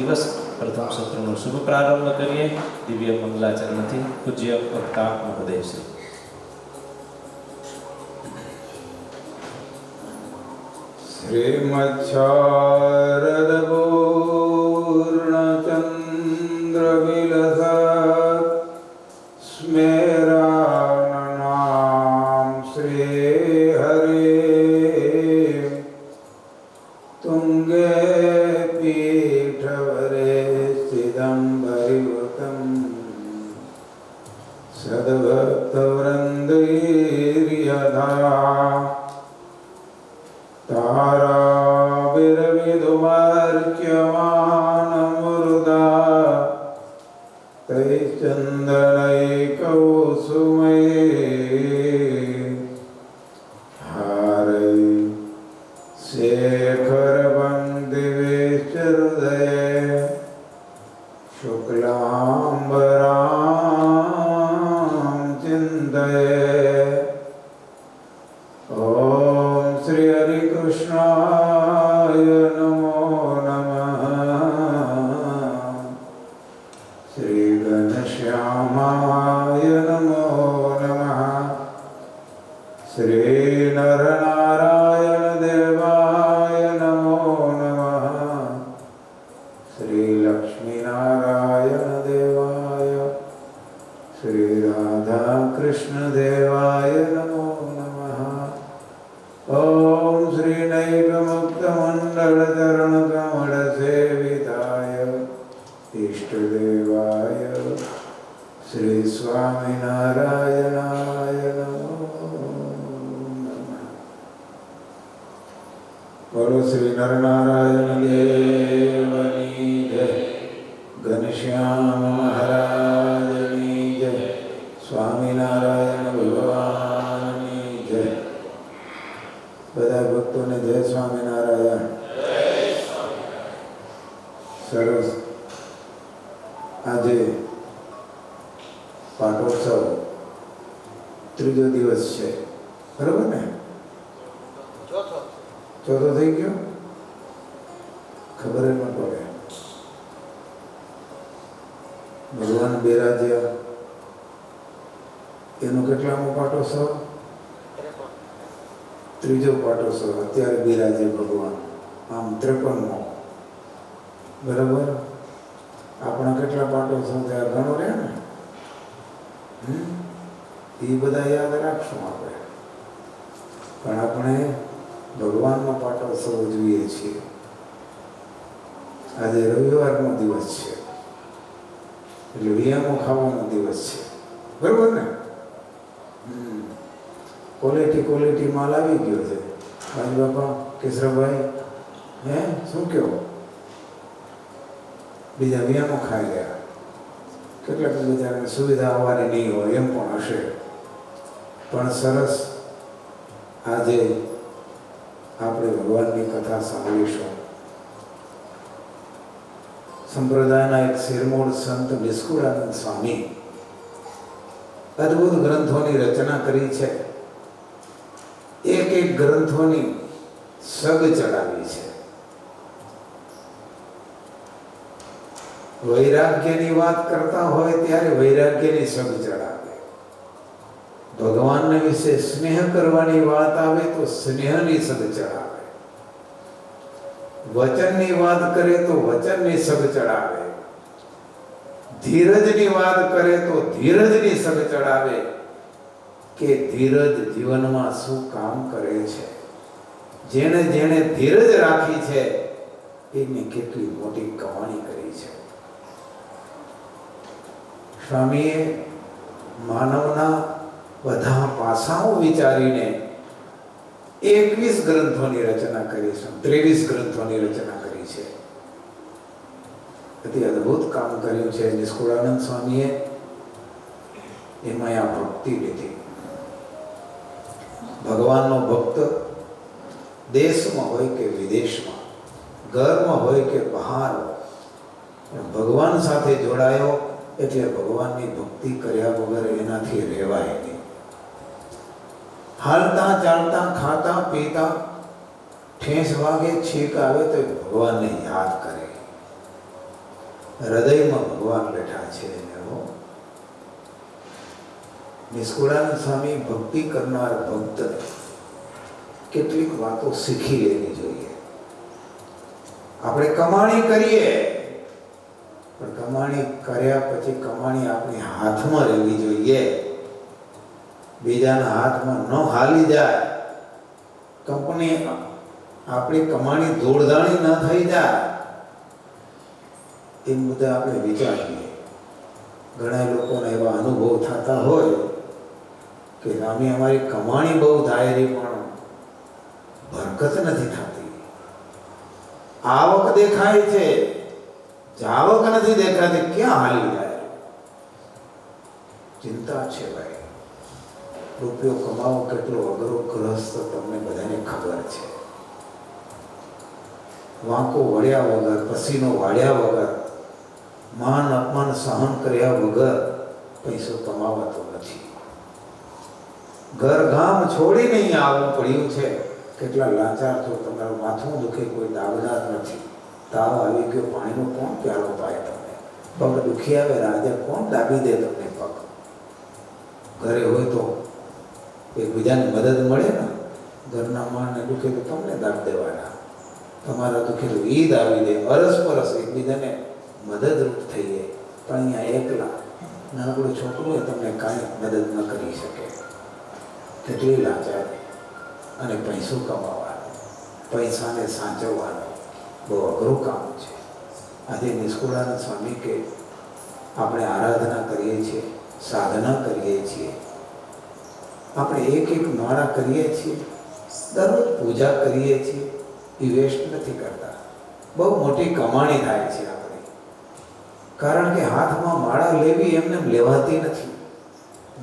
દિવસ પ્રથમ સત્રનો શુભ પ્રારંભ કરીએ. દિવ્ય મંગલાચરણથી પૂજ્ય વક્તા મહોદય શ્રી. શ્રીમચ્છારદ પૂર્ણચંદ્ર વિલસત સ્મેરાનનામ શ્રી હરે તુંગે પીઠવરે સ્થિદંબરિવૃતમ સદભક્તવૃંદૈર્યધા તારાવિરવિદુમાર્ચ્યમાનમૃદા તૈશ્ચંદનૈકૌસુમૈ હારૈ શેખરપંક્તિવિશ્ચહૃદये શુક્લાંબરાં ચિંતયે. ઓમ શ્રી હરિકૃષ્ણાય નમો નમઃ. શ્રી ઘનશ્યામાય નમો નમઃ. શ્રી નરનારાયણ દેવાય નમો નમઃ. શ્રી લક્ષ્મીનારાયણ દેવાય શ્રી રાધા કૃષ્ણ દેવાય નમો નમઃ. ઓમ શ્રી નૈકમુક્તમંડળચરણ સેવિતાય ઇષ્ટદેવાય શ્રી સ્વામિનારાયણાય નમો નમઃ. બોલો શ્રી નરનારાયણ દેવની જય. ઘનશ્યામ મહારાજની જય. સ્વામિનારાયણ ભગવાનની જય. બધા ભક્તોને જય સ્વામિનારાયણ. સરસ. આજે પાટોત્સવ ત્રીજો દિવસ છે, બરોબર ને? ચોથો થઈ ગયો, ખબર ન પડે. ભગવાન બિરાજ્યા એનો કેટલામો પાટોત્સવ? ત્રીજો પાટોત્સવ. અત્યારે બિરાજે ભગવાન, આમ 53મો, બરાબર. આપણા કેટલા પાટોત્સવ ત્યાં ઘણો રહે ને, એ બધા યાદ રાખશું આપણે. પણ આપણે ભગવાનનો પાટોત્સવ ઉજવીએ છીએ. આજે રવિવારનો દિવસ છે એટલે વિયામો ખાવાનો દિવસ છે, બરોબર ને? ક્વોલિટી માલ આવી ગયો છે. ભાઈ બાપા કેશરાભાઈ, હે શું કહો? બીજા વિયામો ખાઈ ગયા. કેટલાક બધાને સુવિધા આવવાની નહીં હોય એમ પણ હશે. પણ સરસ, આજે આપણે ભગવાનની કથા સાંભળીશું. સંપ્રદાયના એક શિરમોર સંત નિષ્કુળાનંદ સ્વામી અદ્ભુત ગ્રંથોની રચના કરી છે. એક એક ગ્રંથોની સગ ચડાવી છે. વૈરાગ્યની વાત કરતા હોય ત્યારે વૈરાગ્યની સગ ચડાવે. ભગવાનને વિશે સ્નેહ કરવાની વાત આવે તો સ્નેહની સગ ચડાવે. વચનની વાત કરે તો વચનની સગ ચડાવે. ધીરજની વાત કરે તો ધીરજની સગ ચડાવે. કે ધીરજ જીવનમાં શું કામ કરે છે, જેણે જેણે ધીરજ રાખી છે એની કેટલી મોટી કમાણી કરી છે. સ્વામીએ માનવના બધા પાસાઓ વિચારીને 21 ગ્રંથોની રચના કરી છે, 23 ગ્રંથોની રચના કરી છે. અતિ અદ્ભુત કામ કર્યું છે નિષ્કુળાનંદ સ્વામીએ. એમાં આ ભક્તિ લીધી. ભગવાનનો ભક્ત દેશમાં હોય કે વિદેશમાં, ઘરમાં હોય કે બહાર હોય, ભગવાન સાથે જોડાયો એટલે ભગવાનની ભક્તિ કર્યા વગર એનાથી રહેવાય નહીં. હાલતા ચાલતા ખાતા પીતા ઠેસ વાગે, છીક આવે તો ભગવાનને યાદ કરે. હૃદયમાં ભગવાન બેઠા છે. નિષ્કુળાનંદ સ્વામી ભક્તિ કરનાર ભક્ત કેટલીક વાતો શીખી લેવી જોઈએ. આપણે કમાણી કરીએ પણ કમાણી કર્યા પછી કમાણી આપણી હાથમાં રહેવી જોઈએ. બીજાના હાથમાં ન હાલી જાય. કંપની આપણી કમાણી દોડધાણી ન થઈ જાય એ મુદ્દે આપણે વિચારીએ. ઘણા લોકોને એવા અનુભવ થતા હોય કે અમે અમારી કમાણી બહુ ધાયરી પણ બરકત નથી થતી. આવક દેખાય છે, જાવક નથી દેખાતી. ક્યાં હાલી જાય? ચિંતા છે ભાઈ. રૂપિયો કમાવો કેટલો અઘરો ગ્રસ્ત તમને બધાને ખબર છે. વાંકો વળ્યા વગર, પસીનો વાળ્યા વગર, માન અપમાન સહન કર્યા વગર પૈસો કમાવાતો નથી. ઘર ગામ છોડીને અહીં આવવું પડ્યું છે. કેટલા લાચાર છો, તમારું માથું દુખે, કોઈ દાવદાર નથી. તાવ આવી ગયો, પાણીનો કોણ પ્યાલો પાય તમને? પગ દુખી આવે રાજા, કોણ દાબી દે તમને પગ? ઘરે હોય તો એકબીજાની મદદ મળે ને. ઘરના માણને દુખે તો તમને દાબ દેવાના, તમારા દુખે તો ઈદ આવી દે. અરસપરસ એકબીજાને મદદરૂપ થઈએ. પણ અહીંયા એકલા નાનકડું છોકરું હોય તમને કાંઈ મદદ ન કરી શકે. કેટલી લાચારી. અને પૈસો કમાવાનો, પૈસાને સાચવવાનો બહુ અઘરું કામ છે. આજે નિષ્કુળાનંદ સ્વામી કે આપણે આરાધના કરીએ છીએ, સાધના કરીએ છીએ, આપણે એક એક માળા કરીએ છીએ, દરરોજ પૂજા કરીએ છીએ, એ વેસ્ટ નથી કરતા. બહુ મોટી કમાણી થાય છે આપણે. કારણ કે હાથમાં માળા લેવી એમને લેવાતી નથી.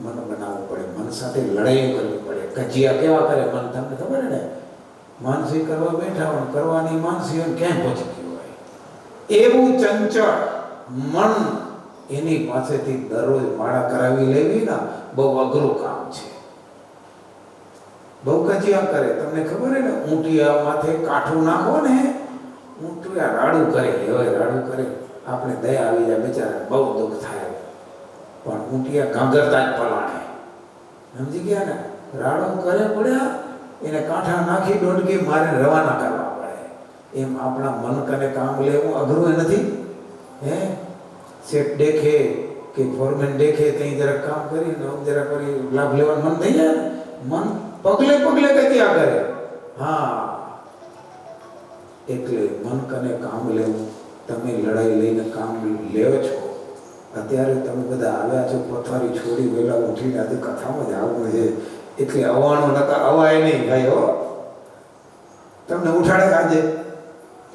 મન બનાવવું પડે, મન સાથે લડાઈ કરવી પડે. કજિયા કેવા કરે મન? તમને ખબર ને, માનસી કરવા બેઠા હોય, કરવાની માનસી હોય, ક્યાંય પહોંચી ગયું હોય. એવું ચંચળ મન, એની પાસેથી દરરોજ માળા કરાવી લેવી ને બહુ અઘરું કામ છે. બહુ કજિયા કરે. તમને ખબર ને, ઊંટિયા માથે કાઠું નાખો ને, ઊંટિયા રાડું કરે. હવે રાડું કરે, આપણે દયા આવી જાય, બિચારા બહુ દુઃખ થાય. પણ ઊંટિયા ગાંગરતા જ પલાણે. સમજી ગયા ને? રાડું કરે પડ્યા, એને કાંઠા નાખી દોડકી મારે રવાના કરવા પડે. એમ આપણા મન કને કામ લેવું અઘરું નથી. હે શેઠ દેખે કે ફોરમેન દેખે ત્યાં જરાક કામ કરીને જરાક કરી લાભ લેવાનું મન થઈ જાય ને. મન પગલે પગલે કજિયા કરે. હા, એટલે મન કને કામ લેવું. તમે લડાઈ લઈને કામ લેવો છો. અત્યારે તમે બધા આવ્યા છો, પથારી છોડી વહેલા ઉઠીને આજે કથામાં જ આવવું છે. એટલે અવાણું નતા અવાય નહીં ભાઈ. હો, તમને ઉઠાડે, આજે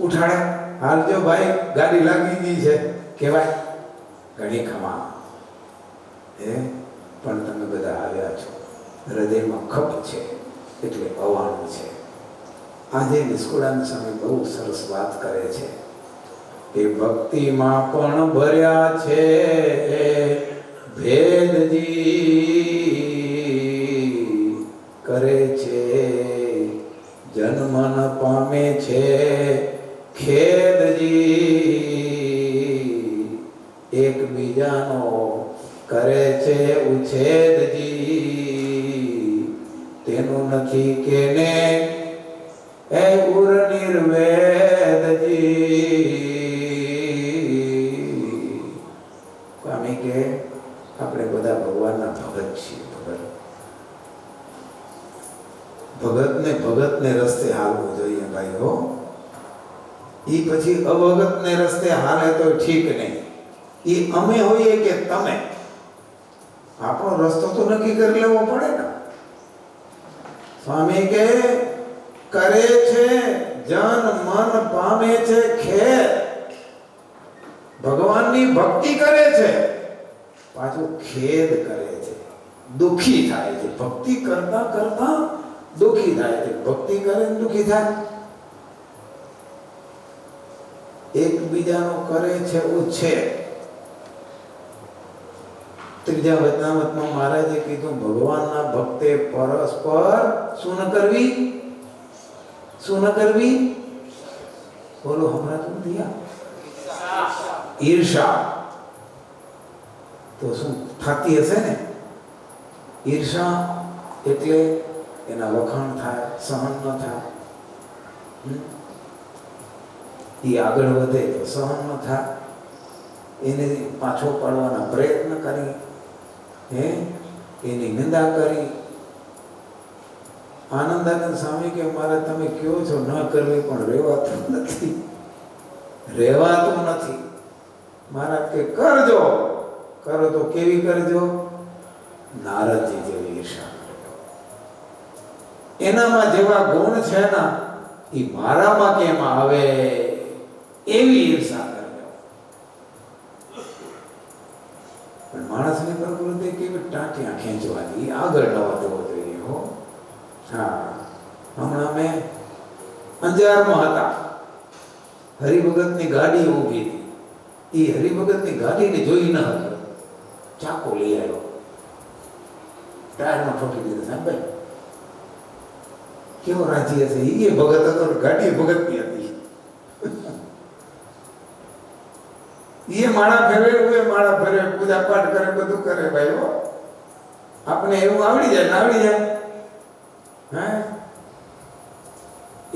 ઉઠાડે, હાલજો ભાઈ, ગાડી લાગી ગઈ છે કહેવાય, ઘણી ખમા. હે, પણ તમે બધા આવ્યા છો, હૃદયમાં ખપ છે, એટલે અવાણું છે. આજે નિષ્કુળાનંદ સ્વામી બહુ સરસ વાત કરે છે કે ભક્તિમાં પણ ભર્યા છે ભેદજી, કરે છે જન્મન પામે છે ખેદજી, એકબીજાનો કરે છે ઉછેદજી, તેનું નથી કેને એ ગુર નિર્વેદજી. સ્વામી કે આપણે બધા ભગવાનના ભગત છીએ. ભગતને રસ્તે હાલવું જોઈએ ભાઈ. હો, એ પછી અભગતને રસ્તે હાલે તો ઠીક નહીં. એ અમે હોઈએ કે તમે, આપણો રસ્તો તો નક્કી કરી લેવો પડે ને. સ્વામી કે કરે છે જન મન પામે છે ખેદ, ભગવાનની ભક્તિ કરે છે, પાછું ખેદ કરે છે, દુખી થાય છે. ભક્તિ કરતા કરતા દુખી થાય છે. ભક્તિ કરે દુખી થાય. એકબીજાનો કરે છે ઉછેર. ત્રીજા વચનામૃતમાં મહારાજે કીધું ભગવાનના ભક્તે પરસ્પર શું ન કરવી, શું ન કરવી? બોલો, હમણાં તો નથી. ઈર્ષા તો શું થતી હશે ને? ઈર્ષા એટલે એના વખાણ થાય, સહન ન થાય. એ આગળ વધે તો સહન ન થાય, એને પાછો પાડવાના પ્રયત્ન કરી, એની નિંદા કરી. આનંદાનંદ સ્વામી કે મારે તમે કહો છો ન કરવી, પણ રહેવાતું નથી, રહેવાતું નથી. મારા કે કરજો, કરો તો કેવી કરજો? નારદજી જેવી ઈર્ષા કરજો. એનામાં જેવા ગુણ છે ને એ મારામાં કેમ આવે એવી ઈર્ષા કરજો. પણ માણસની પ્રકૃતિ કેવી ટાંટિયા ખેંચવાની, એ આગળ ન વધવો જોઈએ. હો હા, હમણાં મેં અંજારમાં હતા, હરિભગતની ગાડી ઊભી હતી. એ હરિભગતની ગાડીને જોઈ ન હતો, ચાકો લઈ આવ્યો, ટાયરમાં ઠોકી દીધો. સાહેબ કેવો રાજી હશે! એ ભગત હતો, ગાડી ભગતની હતી. એ માળા ફેરવે, હું માળા ફેરવે, પૂજા પાઠ કરે, બધું કરે. ભાઈ હો, આપણે એવું આવડી જાય ને આવડી જાય.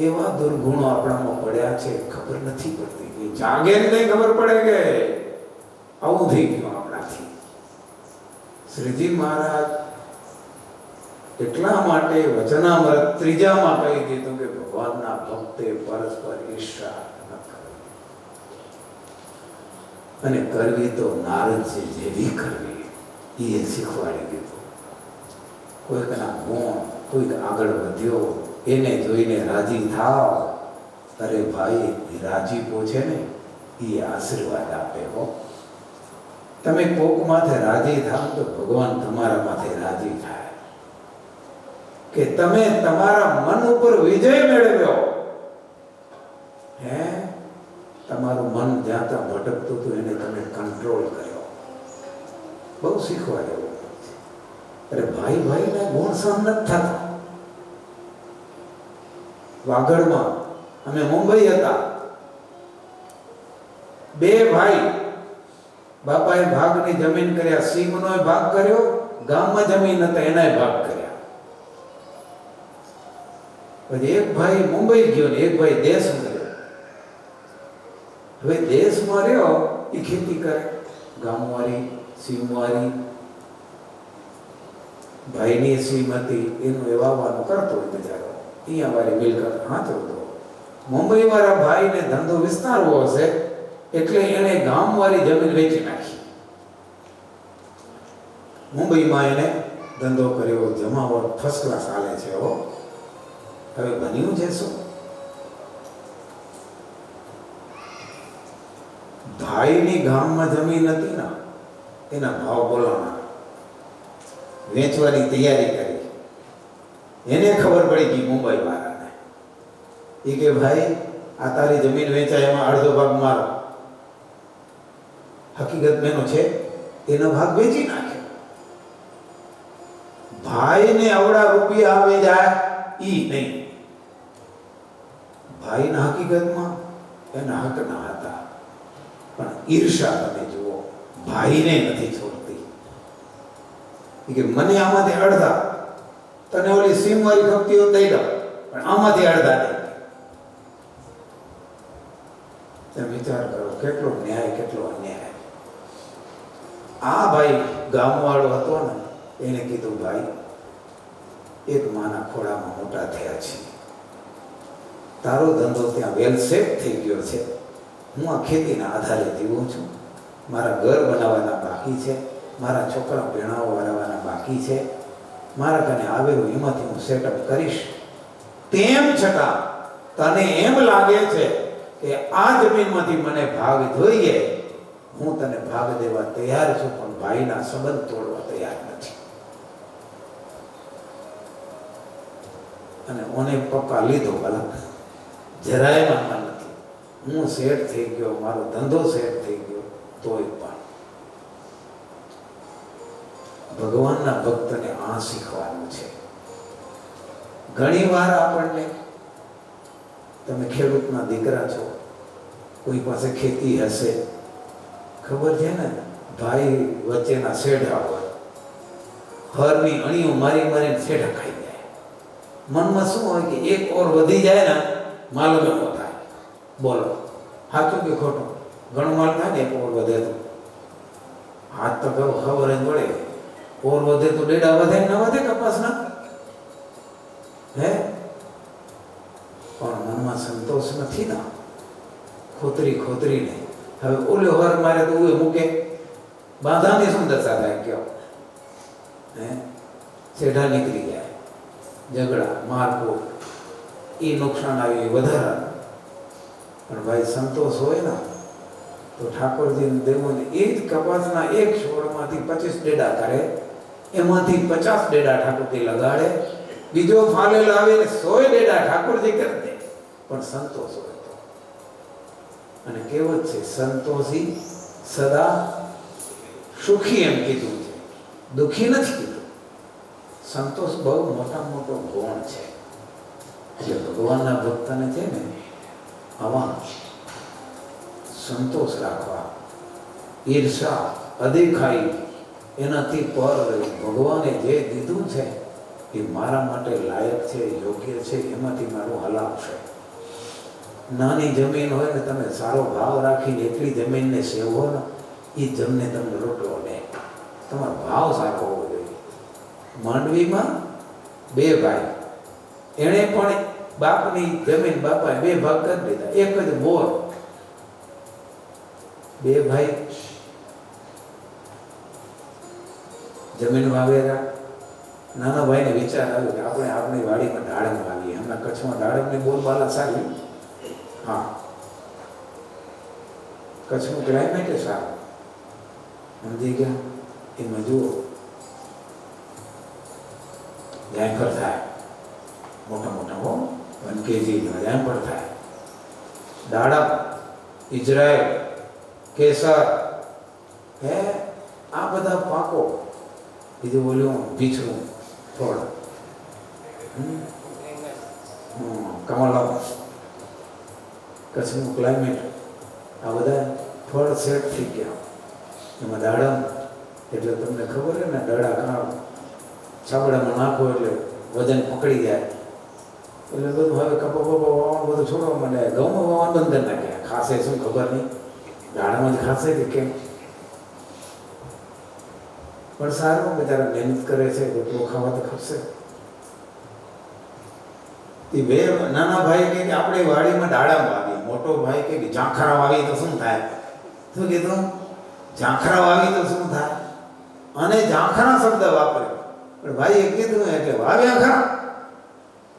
એવા દુર્ગુણો આપણામાં પડ્યા છે, ખબર નથી પડતી. જાગે નહીં ખબર પડે કે આવું થઈ ગયું આપણાથી. શ્રીજી મહારાજ એટલા માટે વચનામૃત 3માં કહી દીધું કે ભગવાનના ભક્તે પરસ્પર ઈર્ષા ન કરવી, અને કરવી તો નારદજી જેવી કરવી, એ શીખવાડી દીધું. કોઈકના ગુણ, કોઈક આગળ વધ્યો એને જોઈને રાજી થાવ. અરે ભાઈ, રાજીપો છે ને એ આશીર્વાદ આપે. હો, તમે કોક માથે રાજી થાવ તો ભગવાન તમારા માથે રાજી થાય કે તમે તમારા મન ઉપર વિજય મેળવ્યો. તમારું મન જ્યાં ત્યાં ભટકતું હતું એને તમે કંટ્રોલ કર્યો. બહુ શીખવા જેવું. અરે ભાઈ ભાઈને ગુણ સહન નથી થતા. વાગડમાં અમે મુંબઈ હતા, 2 ભાઈ, બાપાએ ભાગની જમીન કર્યા, સિંહનો ભાગ કર્યો, ગામમાં જમીન હતા એનાય ભાગ કર્યા. પછી એક ભાઈ મુંબઈ ગયો ને એક ભાઈ દેશમાં રહ્યો. હવે દેશમાં રહ્યો એ ખેતી કરે, ગામવાળી સિંહવાળી. ભાઈની શ્રીમતી એનું વાવવાનું કરતો હોય બિચારો, અહીંયા વાળી મિલકત હાથવતો. મુંબઈ વાળા ભાઈને ધંધો વિસ્તારવો હશે એટલે એને ગામવાળી જમીન વેચી નાખી. મુંબઈમાં એને ધંધો કર્યો, જમાવટ ફર્સ્ટ ક્લાસ હાલે છે. હો, હવે બન્યું છે શું? ભાઈની ગામમાં જમીન હતી ને એના ભાવ બોલાવના, વેચવાની તૈયારી કરી. એને ખબર પડી ગઈ મુંબઈ વાળાને, એ કે ભાઈ આ તારી જમીન વેચાય, એમાં અડધો ભાગ મારો. હકીકત મેનો છે એનો ભાગ વેચી નાખ્યો. ભાઈને અવડા રૂપિયા આવે જાય ઈ નહીં. ભાઈના હકીકતમાં એના હક ના હતા, પણ ઈર્ષા તમે જુઓ, ભાઈને નથી છોડતી. કે મને આમાંથી અડધા, તને ઓલી સીમવાળી ખપતી હોય દઈ દઉં, પણ આમાંથી અડધા નહીં. તમે વિચાર કરો કેટલો ન્યાય, કેટલો અન્યાય. આ ભાઈ ગામવાળો હતો ને, એને કીધું ભાઈ એક માના ખોળામાં મોટા થયા છે, તારો ધંધો ત્યાં વેલ સેટ થઈ ગયો છે, હું આ ખેતીના આધારે જીવું છું, મારા ઘર બનાવવાના બાકી છે, મારા છોકરા ભણાવવાના બાકી છે, મારા કને આવેલું એમાંથી હું સેટઅપ કરીશ. તેમ છતાં તને એમ લાગે છે કે આ જમીનમાંથી મને ભાગ જોઈએ, હું તને ભાગ દેવા તૈયાર છું, પણ ભાઈના સંબંધ તોડવા તૈયાર નથી. અને ઓને પપ્પા લીધો, ભલા જરાય માનવા નથી. હું સેટ થઈ ગયો, મારો ધંધો સેટ થઈ ગયો, તોય પણ ભગવાનના ભક્તને આ શીખવાનું છે. ઘણી વાર આપણને, તમે ખેડૂતના દીકરા છો, કોઈ પાસે ખેતી હશે, ખબર છે ને, ભાઈ વચ્ચેના શેઢા હોય, હરની અણીઓ મારી મારીને શેઢા ખાઈ જાય. મનમાં શું હોય કે એક ઓર વધી જાય ને માલ ઘણો થાય. બોલો સાચું કે ખોટું? ઘણો માલ થાય ને એક ઓર વધે તો. હાથ તો કરો ખબર જ પડે. ઓર વધે તો ડેડા વધે ન વધે કપાસના? હે? પણ મનમાં સંતોષ નથી ને, ખોતરીને હવે ઓલો હર મારે તો એ મૂકે, બાંધાની શું દશા થાય કયો? હે? શેઢા નીકળી જાય, ઝઘડા મારકૂટ, એ નુકસાન આવી વધારે. પણ ભાઈ સંતોષ હોય ને તો ઠાકોરજીને દેવોને એ જ કપાસના એક છોડમાંથી 25 ડેડા કરે, એમાંથી 50 ડેડા ઠાકોરજી લગાડે, બીજો ફાલે લાવીને 100 ડેડા ઠાકોરજી કરી દે. પણ સંતોષ હોય તો. અને કહેવત છે, સંતોષી સદા સુખી એમ કીધું છે, દુઃખી નથી કીધું. સંતોષ બહુ મોટા મોટો ગુણ છે. એટલે ભગવાનના ભક્તને છે ને આવા સંતોષ રાખવા, ઈર્ષા અદેખાઈ એનાથી પર ભગવાને જે દીધું છે એ મારા માટે લાયક છે, યોગ્ય છે, એમાંથી મારું હલાવશે. નાની જમીન હોય ને, તમે સારો ભાવ રાખીને એટલી જમીનને સેવો ને, એ જમને તમને રોટલો લે. તમારો ભાવ સારો હોવો જોઈએ. માંડવીમાં 2 ભાઈ, એણે પણ બાપની જમીન બાપાએ 2 ભાગ કરી દીધા, એક જ બોર. 2 ભાઈ જમીન વાવેરા. નાના ભાઈને વિચાર આવ્યો કે આપણે આપણી વાડીમાં દાડમ વાવીએ. હમણાં કચ્છમાં દાડમની બોલબાલા સારી. હા, કચ્છનું ક્લાઇમેટ એ સારું. સમજી ગયા? એમાં જુઓ જાયફળ થાય, મોટા મોટા હો, 1 kg જાયફળ થાય. દાડમ, ઇઝરાયલ, કેસર, હે, આ બધા પાકો. બીજું બોલ્યું ભીછરું ફળ, કમળા, કચ્છનું ક્લાઇમેટ, આ બધા ફળ સેટ થઈ ગયા. એમાં દાડમ એટલે તમને ખબર છે ને, દડા કામ છાબડામાં નાખો એટલે વજન પકડી જાય. એટલે બધું હવે કપા વાવવાનું બધું છોડવા માંડે. ઘઉંમાં વાવવાનું બંધ કરી નાખ્યા. ખાશે શું ખબર નહીં, દાડામાં જ ખાશે કે કેમ? પણ સારું, બિચારા મહેનત કરે છે, રોટલો ખાવા તો ખપશે. એ 2 નાના ભાઈ કે આપણે વાડીમાં દાડમ વાવીએ. મોટો ભાઈ કે ઝાંખરા વાવીએ તો શું થાય? શું કીધું? ઝાંખરા વાવીએ તો શું થાય? અને ઝાંખરા શબ્દ વાપર્યો. પણ ભાઈએ કીધું એટલે વાવ્યા ખરા,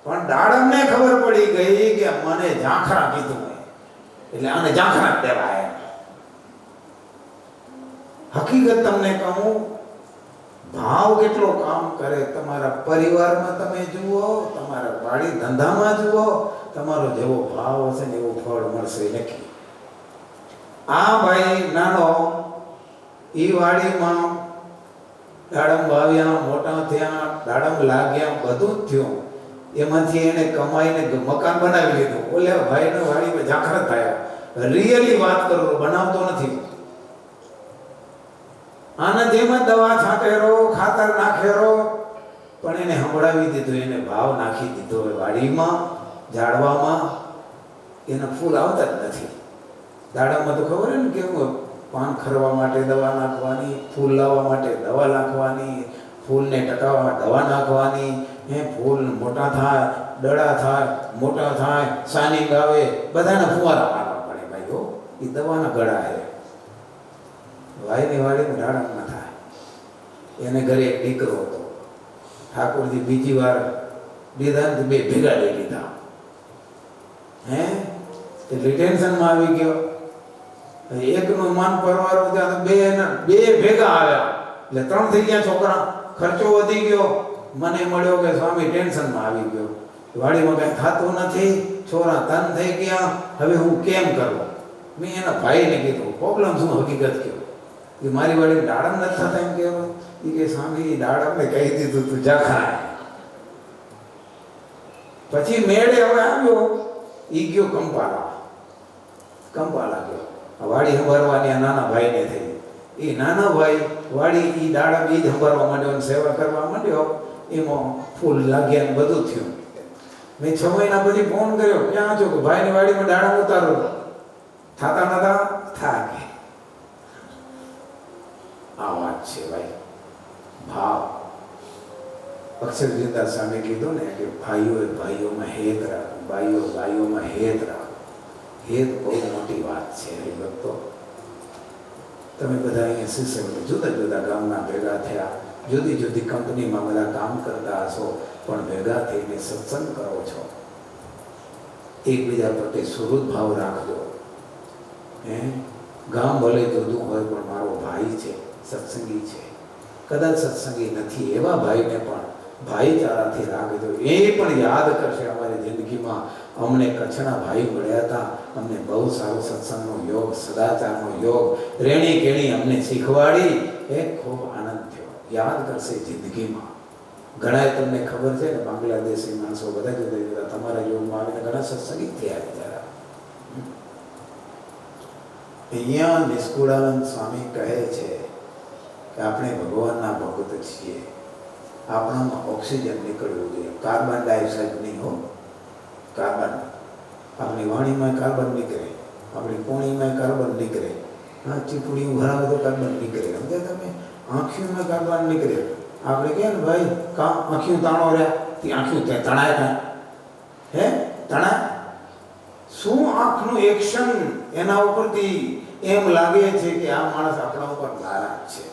પણ દાડમને ખબર પડી ગઈ કે મને ઝાંખરા કીધું એટલે આને ઝાંખરા કહેવાય. હકીકત તમને કહું, ભાવ કેટલો કામ કરે. તમારા પરિવારમાં તમે જુઓ, તમારા વાડી ધંધામાં જુઓ, તમારો જેવો ભાવ હશે ને એવો ફળ મળશે નક્કી. આ ભાઈ નાનો એ વાડીમાં દાડમ વાવ્યા, મોટા થયા, દાડમ લાગ્યા, બધું જ થયું. એમાંથી એને કમાઈને મકાન બનાવી લીધું. ઓલે ભાઈને વાડીમાં ઝાંખરા થયા. રિયલી વાત કરું, બનાવતો નથી. આના જેમ જ દવા છાંટેરો, ખાતર નાખેરો, પણ એને સંભળાવી દીધું, એને ભાવ નાખી દીધો. વાડીમાં, ઝાડવામાં એના ફૂલ આવતા જ નથી. દાડામાં તો ખબર ને કેવું, પાન ખરવા માટે દવા નાખવાની, ફૂલ લાવવા માટે દવા નાખવાની, ફૂલને ટકાવવા દવા નાખવાની. ફૂલ મોટા થાય, દડા થાય, મોટા થાય, સાનિંગ આવે, બધાને ફુવારા મારવા પડે. ભાઈઓ, એ દવાના ગળા છે. ભાઈની વાડીમાં દાડમ ના થાય. એને ઘરે એક દીકરો હતો. ઠાકોરજી બીજી વાર દીધા ને 2 ભેગા લઈ લીધા. એટલે ટેન્શનમાં આવી ગયો. એકનું માન પરવારો ત્યાં 2 ભેગા આવ્યા એટલે 3 થઈ ગયા છોકરા. ખર્ચો વધી ગયો. મને મળ્યો કે સ્વામી ટેન્શનમાં આવી ગયો, વાડીમાં કંઈ થતું નથી, છોરા તન થઈ ગયા, હવે હું કેમ કરું? મેં એના ભાઈને કીધું, પ્રોબ્લેમ શું હકીકત કહ્યું? કે મારી વાડી દાડમ નથી થતા એમ કહેવાય. એ કે સ્વામી દાડમને કહી દીધું તું ઝાંખરા. પછી મેળે હવે આવ્યો, એ ગયો કંપાલા ગયો. આ વાડી સંભાળવાની આ નાના ભાઈને થઈ. એ નાનો ભાઈ વાડી એ દાડા બીજ સંભાળવા માંડ્યો અને સેવા કરવા માંડ્યો. એમાં ફૂલ લાગ્યા ને બધું થયું. મેં 6 મહિના પછી ફોન કર્યો, ક્યાં છો? કે ભાઈની વાડીમાં દાડા ઉતારો. થાતા નતા થાકે. આ વાત છે ભાઈ, ભાવ. અક્ષરજીતા સામે કીધું ને કે ભાઈઓએ ભાઈઓમાં હેત રાખો, ભાઈઓ ભાઈઓમાં હેત રાખો. હેત બહુ મોટી વાત છે હરિભક્તો. તમે બધા અહીંયા શિષ્ય જુદા જુદા ગામના ભેગા થયા, જુદી જુદી કંપનીમાં બધા કામ કરતા હશો, પણ ભેગા થઈને સત્સંગ કરો છો. એકબીજા પ્રત્યે સુહૃદ ભાવ રાખજો. ગામ ભલે જુદું હોય પણ મારો ભાઈ છે, સત્સંગી છે. કદાચ સત્સંગી નથી એવા ભાઈને પણ ભાઈચારાથી રાખજો. એ પણ યાદ કરશે અમારી જિંદગીમાં અમને કચ્છના ભાઈ મળ્યા હતા, અમને બહુ સારો સત્સંગનો યોગ, સદાચારનો યોગ, રેણી કેણી અમને શીખવાડી. એ ખૂબ આનંદ થયો. યાદ કરશે જિંદગીમાં. ઘણા તમને ખબર છે ને, બાંગ્લાદેશી માણસો બધા જુદા જુદા તમારા યોગમાં આવીને ઘણા સત્સંગી થયા જરા. અહીંયા નિષ્કુળાનંદ સ્વામી કહે છે કે આપણે ભગવાનના ભક્ત છીએ. આપણામાં ઓક્સિજન નીકળવું જોઈએ, કાર્બન ડાયોક્સાઇડ નહીં હો. કાર્બન આપણી વાણીમાં કાર્બન નીકળે, આપણી પોણીમાં કાર્બન નીકળે. હા, ચીપડી ભરાવે તો કાર્બન નીકળે. સમજે તમે? આંખીઓમાં કાર્બન નીકળે. આપણે કહે ને ભાઈ કામ આંખીઓ તાણો રહ્યા, તે આંખીઓ ત્યાં તણાય કાંઈ હે તણાય. શું આંખનું એક્શન એના ઉપરથી એમ લાગે છે કે આ માણસ આપણા ઉપર નારાજ છે.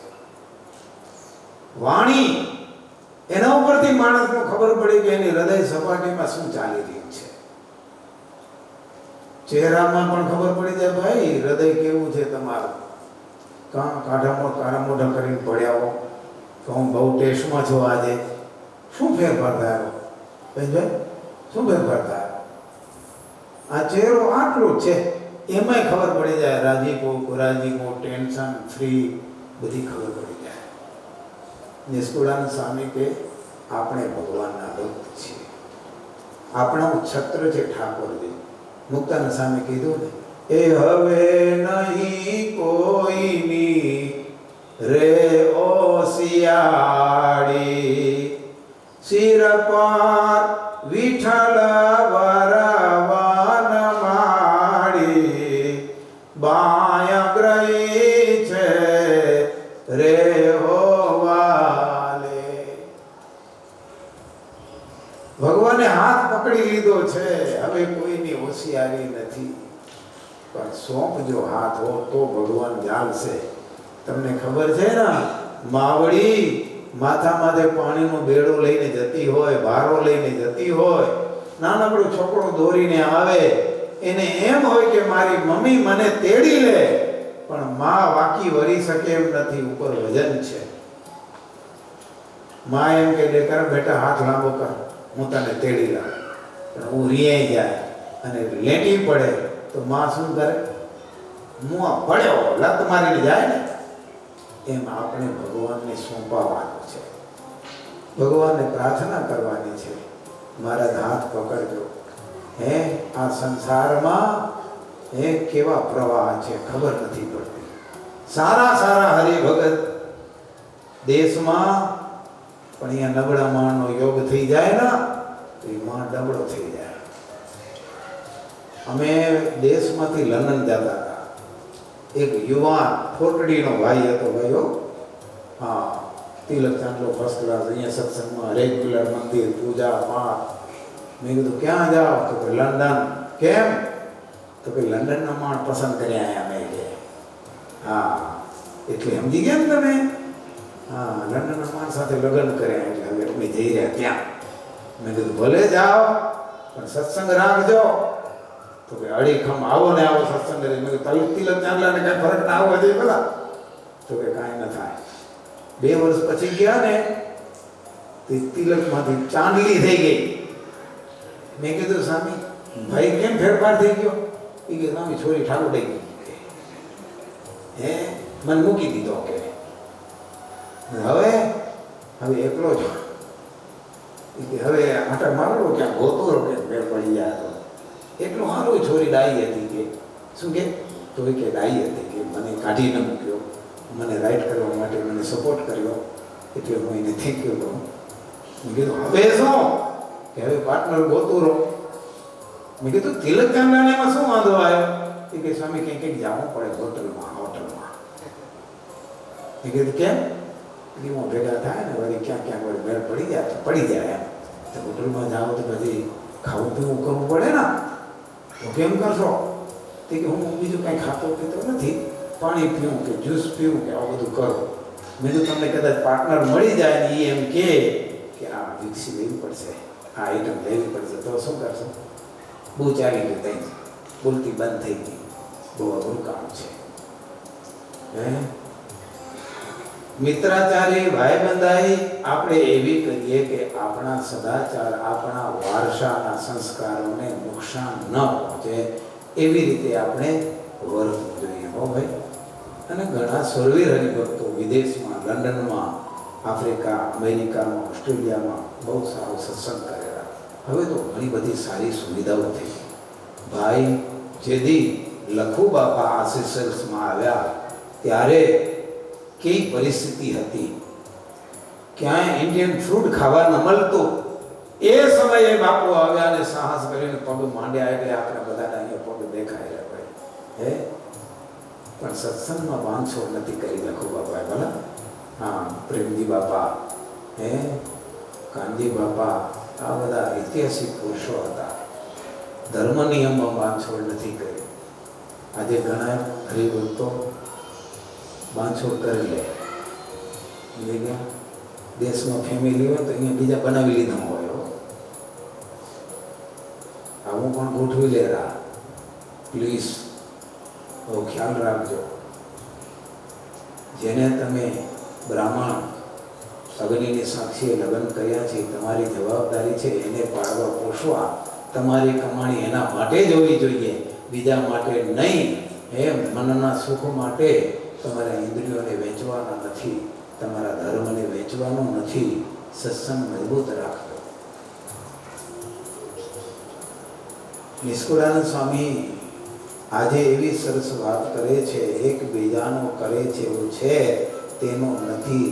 વાણી એના ઉપરથી માણસને ખબર પડી કે એની હૃદય સપાટીમાં શું ચાલી રહ્યું છે. ચહેરામાં પણ ખબર પડી જાય ભાઈ હૃદય કેવું છે તમારું. કાઢા મોઢા કરીને પડ્યા હો તો હું બહુ ટેસ્ટમાં છો આજે. શું ફેરફાર થયો ભાઈ? શું ફેરફાર થયો? આ ચહેરો આટલો જ છે, એમાંય ખબર પડી જાય. રાજીપો, કુરાજીપો, ટેન્શન ફ્રી બધી ખબર પડી જાય. નિષ્કુળાનંદ સ્વામી કે આપણે ભગવાનના ભક્ત છીએ. આપણું છત્ર છે ઠાકોરજી. મુક્તાનંદ સામે કીધું ને, એ હવે નહીં કોઈની રે ઓસિયાળી, શિર પર વિઠ્ઠલ વરવાન માળી, બાય ગ્રહી છે રે હોવાલે. ભગવાને હાથ પકડી લીધો છે, હવે કોઈની હોશિયારી નથી. પણ સોંપજો હાથ હો તો ભગવાન જાણશે. તમને ખબર છે ને, માવડી માથા માથે પાણીનો બેડો લઈને જતી હોય, ભારો લઈને જતી હોય, નાનકડો છોકરો દોરીને આવે, એને એમ હોય કે મારી મમ્મી મને તેડી લે, પણ માં વાકી વરી શકે એમ નથી, ઉપર વજન છે. માં એમ કે કર બેટા હાથ લાંબો કર, હું તને તેડી લાવ. પણ હું રિયાઈ જાય અને લેટી પડે તો માં શું કરે? મું પડ્યો લત મારીને જાય ને. એમ આપણે ભગવાનને સોંપાવાનું છે, ભગવાનને પ્રાર્થના કરવાની છે. મારા હાથ પકડજો. હે આ સંસારમાં હે કેવા પ્રવાહ છે ખબર નથી પડતી. સારા સારા હરિભગત દેશમાં, પણ અહીંયા નબળા માણનો યોગ થઈ જાય ને તો એ માણ નબળો થઈ જાય. અમે દેશમાંથી લંડન જતા હતા. એક યુવાન ફોટડીનો ભાઈ હતો ભાઈઓ. હા, તિલક ચાંદલો ફર્સ્ટ ક્લાસ, અહીંયા સત્સંગમાં રેગ્યુલર મંદિર પૂજા પાઠ. મેં કીધું ક્યાં જાઓ? તો કે લંડન. કેમ? તો કે લંડનના માણ પસંદ કર્યા અહીંયા મેં કે. હા, એટલે સમજી ગયા ને તમે? હા, લંડનના માણ સાથે લગ્ન કર્યા એટલે હવે અમે જઈ રહ્યા ત્યાં. મેં કીધું ભલે જાઓ પણ સત્સંગ રાખજો. તો કે અડીખમ આવો ને આવો સત્સંગ કરી. મેં કીધું તિલક ચાંદલાને કાંઈ ફરક ના આવવા જોઈએ પેલા? તો કે કાંઈ ન થાય. 2 વર્ષ પછી ગયા ને તે તિલકમાંથી ચાંદલી થઈ ગઈ. મેં કીધું સ્વામી ભાઈ કેમ ફેરફાર થઈ ગયો? એ કે સ્વામી છોરી ઠાકોર થઈ ગઈ. હે મને મૂકી દીધો કે હવે એકલો જ. હવે આટા મારો ક્યાં ગોતો કે ફેર પડી જાય તો એટલું સારું. છોરી ડાઈ હતી કે શું કે તો એ કે ડાઈ હતી કે મને કાઢી ન મૂક્યો, મને રાઈટ કરવા માટે મને સપોર્ટ કર્યો, એટલે હું એને થેન્ક યુ કહું. મેં કીધું હવે શું કે હવે પાર્ટનર ગોતું રહો. મેં કીધું તિલક ચાંદાણીમાં શું વાંધો આવ્યો? એ કે સ્વામી કંઈક જવું પડે હોટલમાં. મેં કીધું કેમ? હું ભેગા થાય ને વળી ક્યાં ક્યાં વળી મેળ પડી જાય એમ. તો હોટલમાં જાઓ તો પછી ખાવું પીવું કરવું પડે ને, તો કેમ કરશો? તે કે હું બીજું કાંઈ ખાતો પીતો નથી, પાણી પીવું કે જ્યુસ પીવું કે આવું બધું કરું. મેં તો તમને કદાચ પાર્ટનર મળી જાય ને એ એમ કે આ વિકસી લેવી પડશે, આ આઈટમ લેવી પડશે, તો શું કરશો? બહુ ચાલી ગયું કંઈ બોલતી બંધ થઈ ગઈ, બહુ અઘરું કામ છે. મિત્રાચારી ભાઈબંધાઈ આપણે એવી કરીએ કે આપણા સદાચાર, આપણા વારસાના સંસ્કારોને નુકસાન ન પહોંચે એવી રીતે આપણે વર્તવું જોઈએ. હો ભાઈ. અને ઘણા સુરવીર હરિભક્તો વિદેશમાં, લંડનમાં, આફ્રિકા, અમેરિકામાં, ઓસ્ટ્રેલિયામાં બહુ સારો સત્સંગ કરેલા. હવે તો ઘણી બધી સારી સુવિધાઓ થઈ. ભાઈ જેદી લખુ બાપા આશીષમાં આવ્યા ત્યારે કેવી પરિસ્થિતિ હતી, ક્યાંય ઇન્ડિયન ફ્રૂટ ખાવા ન મળતું. એ સમયે બાપુ આવ્યા અને સાહસ કરીને પગ માંડ્યા, એટલે આપણે બધાને અહીંયા પગ દેખાય ભાઈ. પણ સત્સંગમાં બાંધછોડ નથી કરી લખુ બાપાએ. ભલા હા, પ્રેમજી બાપા, કાનજી બાપા, આ બધા ઐતિહાસિક પુરુષો હતા. ધર્મ નિયમમાં બાંધછોડ નથી કરી. આજે ઘણા હરિભક્તો બાંધછોડ કરી લે. દેશમાં ફેમિલી હોય તો અહીંયા બીજા બનાવી લીધા હોય. આવું પણ ગોઠવી લેરા. પ્લીઝ બહુ ખ્યાલ રાખજો. જેને તમે બ્રાહ્મણ સગનીની સાક્ષીએ લગ્ન કર્યા છે, તમારી જવાબદારી છે એને પાળવા પોષવા. તમારી કમાણી એના માટે જ હોવી જોઈએ, બીજા માટે નહીં. મનના સુખ માટે તમારા ઇન્દ્રિયોને વેચવાના નથી, તમારા ધર્મને વેચવાનો નથી. સત્સંગ મજબૂત રાખજો. નિષ્કુળાનંદ સ્વામી આજે એવી સરસ વાત કરે છે, એકબીજાનો કરે છે એવું છે તેનો નથી,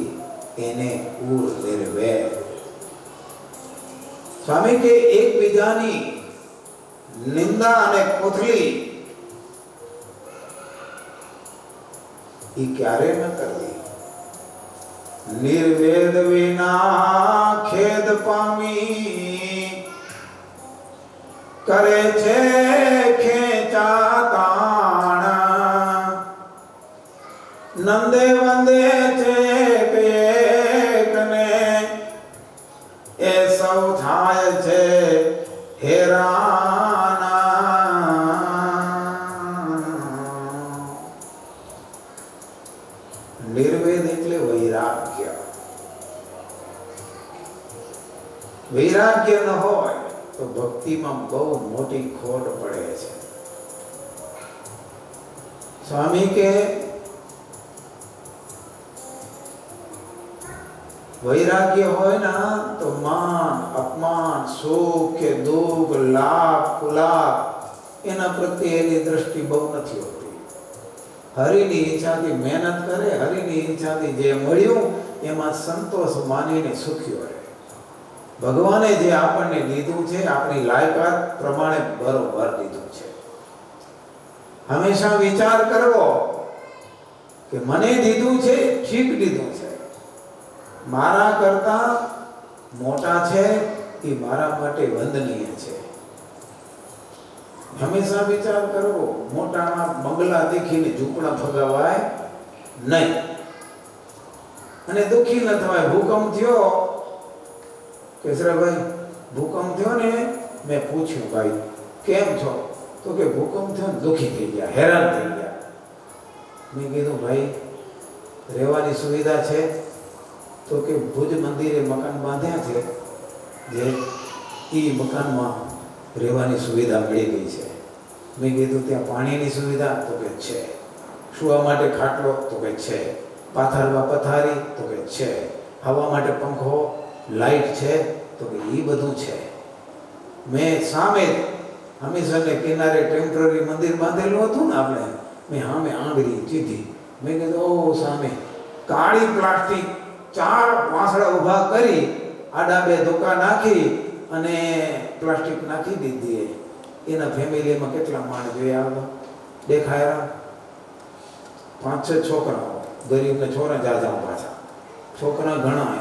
એને ઉર લેરવે. સ્વામી કે એકબીજાની નિંદા અને કોથળી એ ક્યારે ન કરવી. નિર્વેદ વિના ખેદ પામી કરે છે ખેંચાતાણ. નંદે વંદે છે એકને એ સૌ થાય છે હેરાના. નિર્વેદ એટલે વૈરાગ્ય. વૈરાગ્ય ન હોય તો ભક્તિમાં બહુ મોટી ખોટ પડે છે. સ્વામી કે વૈરાગ્ય હોય ના તો માન, અપમાન, સુખ કે દુઃખ, લાભ, કુલાભ એના પ્રત્યે એની દ્રષ્ટિ બહુ નથી હોતી. હરિની ઈચ્છાથી મહેનત કરે, હરિની ઈચ્છાથી જે મળ્યું એમાં સંતોષ માનીને સુખી રહે. ભગવાને જે આપણને દીધું છે આપણી લાયકાત પ્રમાણે બરોબર દીધું છે. હંમેશા વિચાર કરવો કે મને દીધું છે ઠીક દીધું છે, મારા કરતા મોટા છે એ મારા માટે વંદનીય છે. હંમેશા વિચાર કરવો, મોટાના બંગલા દેખીને ઝૂંપડા ફગાવાય નહીં અને દુઃખી ન થવાય. ભૂકંપ થયો કેશરાભાઈ, ભૂકંપ થયો ને, મેં પૂછ્યું ભાઈ કેમ છો? તો કે ભૂકંપ થયો ને દુઃખી થઈ ગયા, હેરાન થઈ ગયા. મેં કીધું ભાઈ રહેવાની સુવિધા છે? તો કે ભુજ મંદિરે મકાન બાંધ્યા છે, જે એ મકાનમાં રહેવાની સુવિધા મળી ગઈ છે. મેં કીધું ત્યાં પાણીની સુવિધા? તો કે છે. સુવા માટે ખાટલો? તો કે છે. પાથરવા પથારી? તો કે છે. હવા માટે પંખો, લાઈટ છે? તો કે એ બધું છે. મેં સામે હમીરસરને કિનારે ટેમ્પરરી મંદિર બાંધેલું હતું ને આપણે, મેં સામે આંગળી ચીધી. મેં કીધું ઓ સામે કાળી પ્લાસ્ટિક 4 વાસળા ઊભા કરી આડા 2 ધોકા નાખી અને પ્લાસ્ટિક નાખી દીધી. એના ફેમિલીમાં કેટલા માણસ જોયા દેખાયા? 5-6 છોકરાઓ, ગરીબને છોકરા જાજા પાછા, છોકરા ઘણા.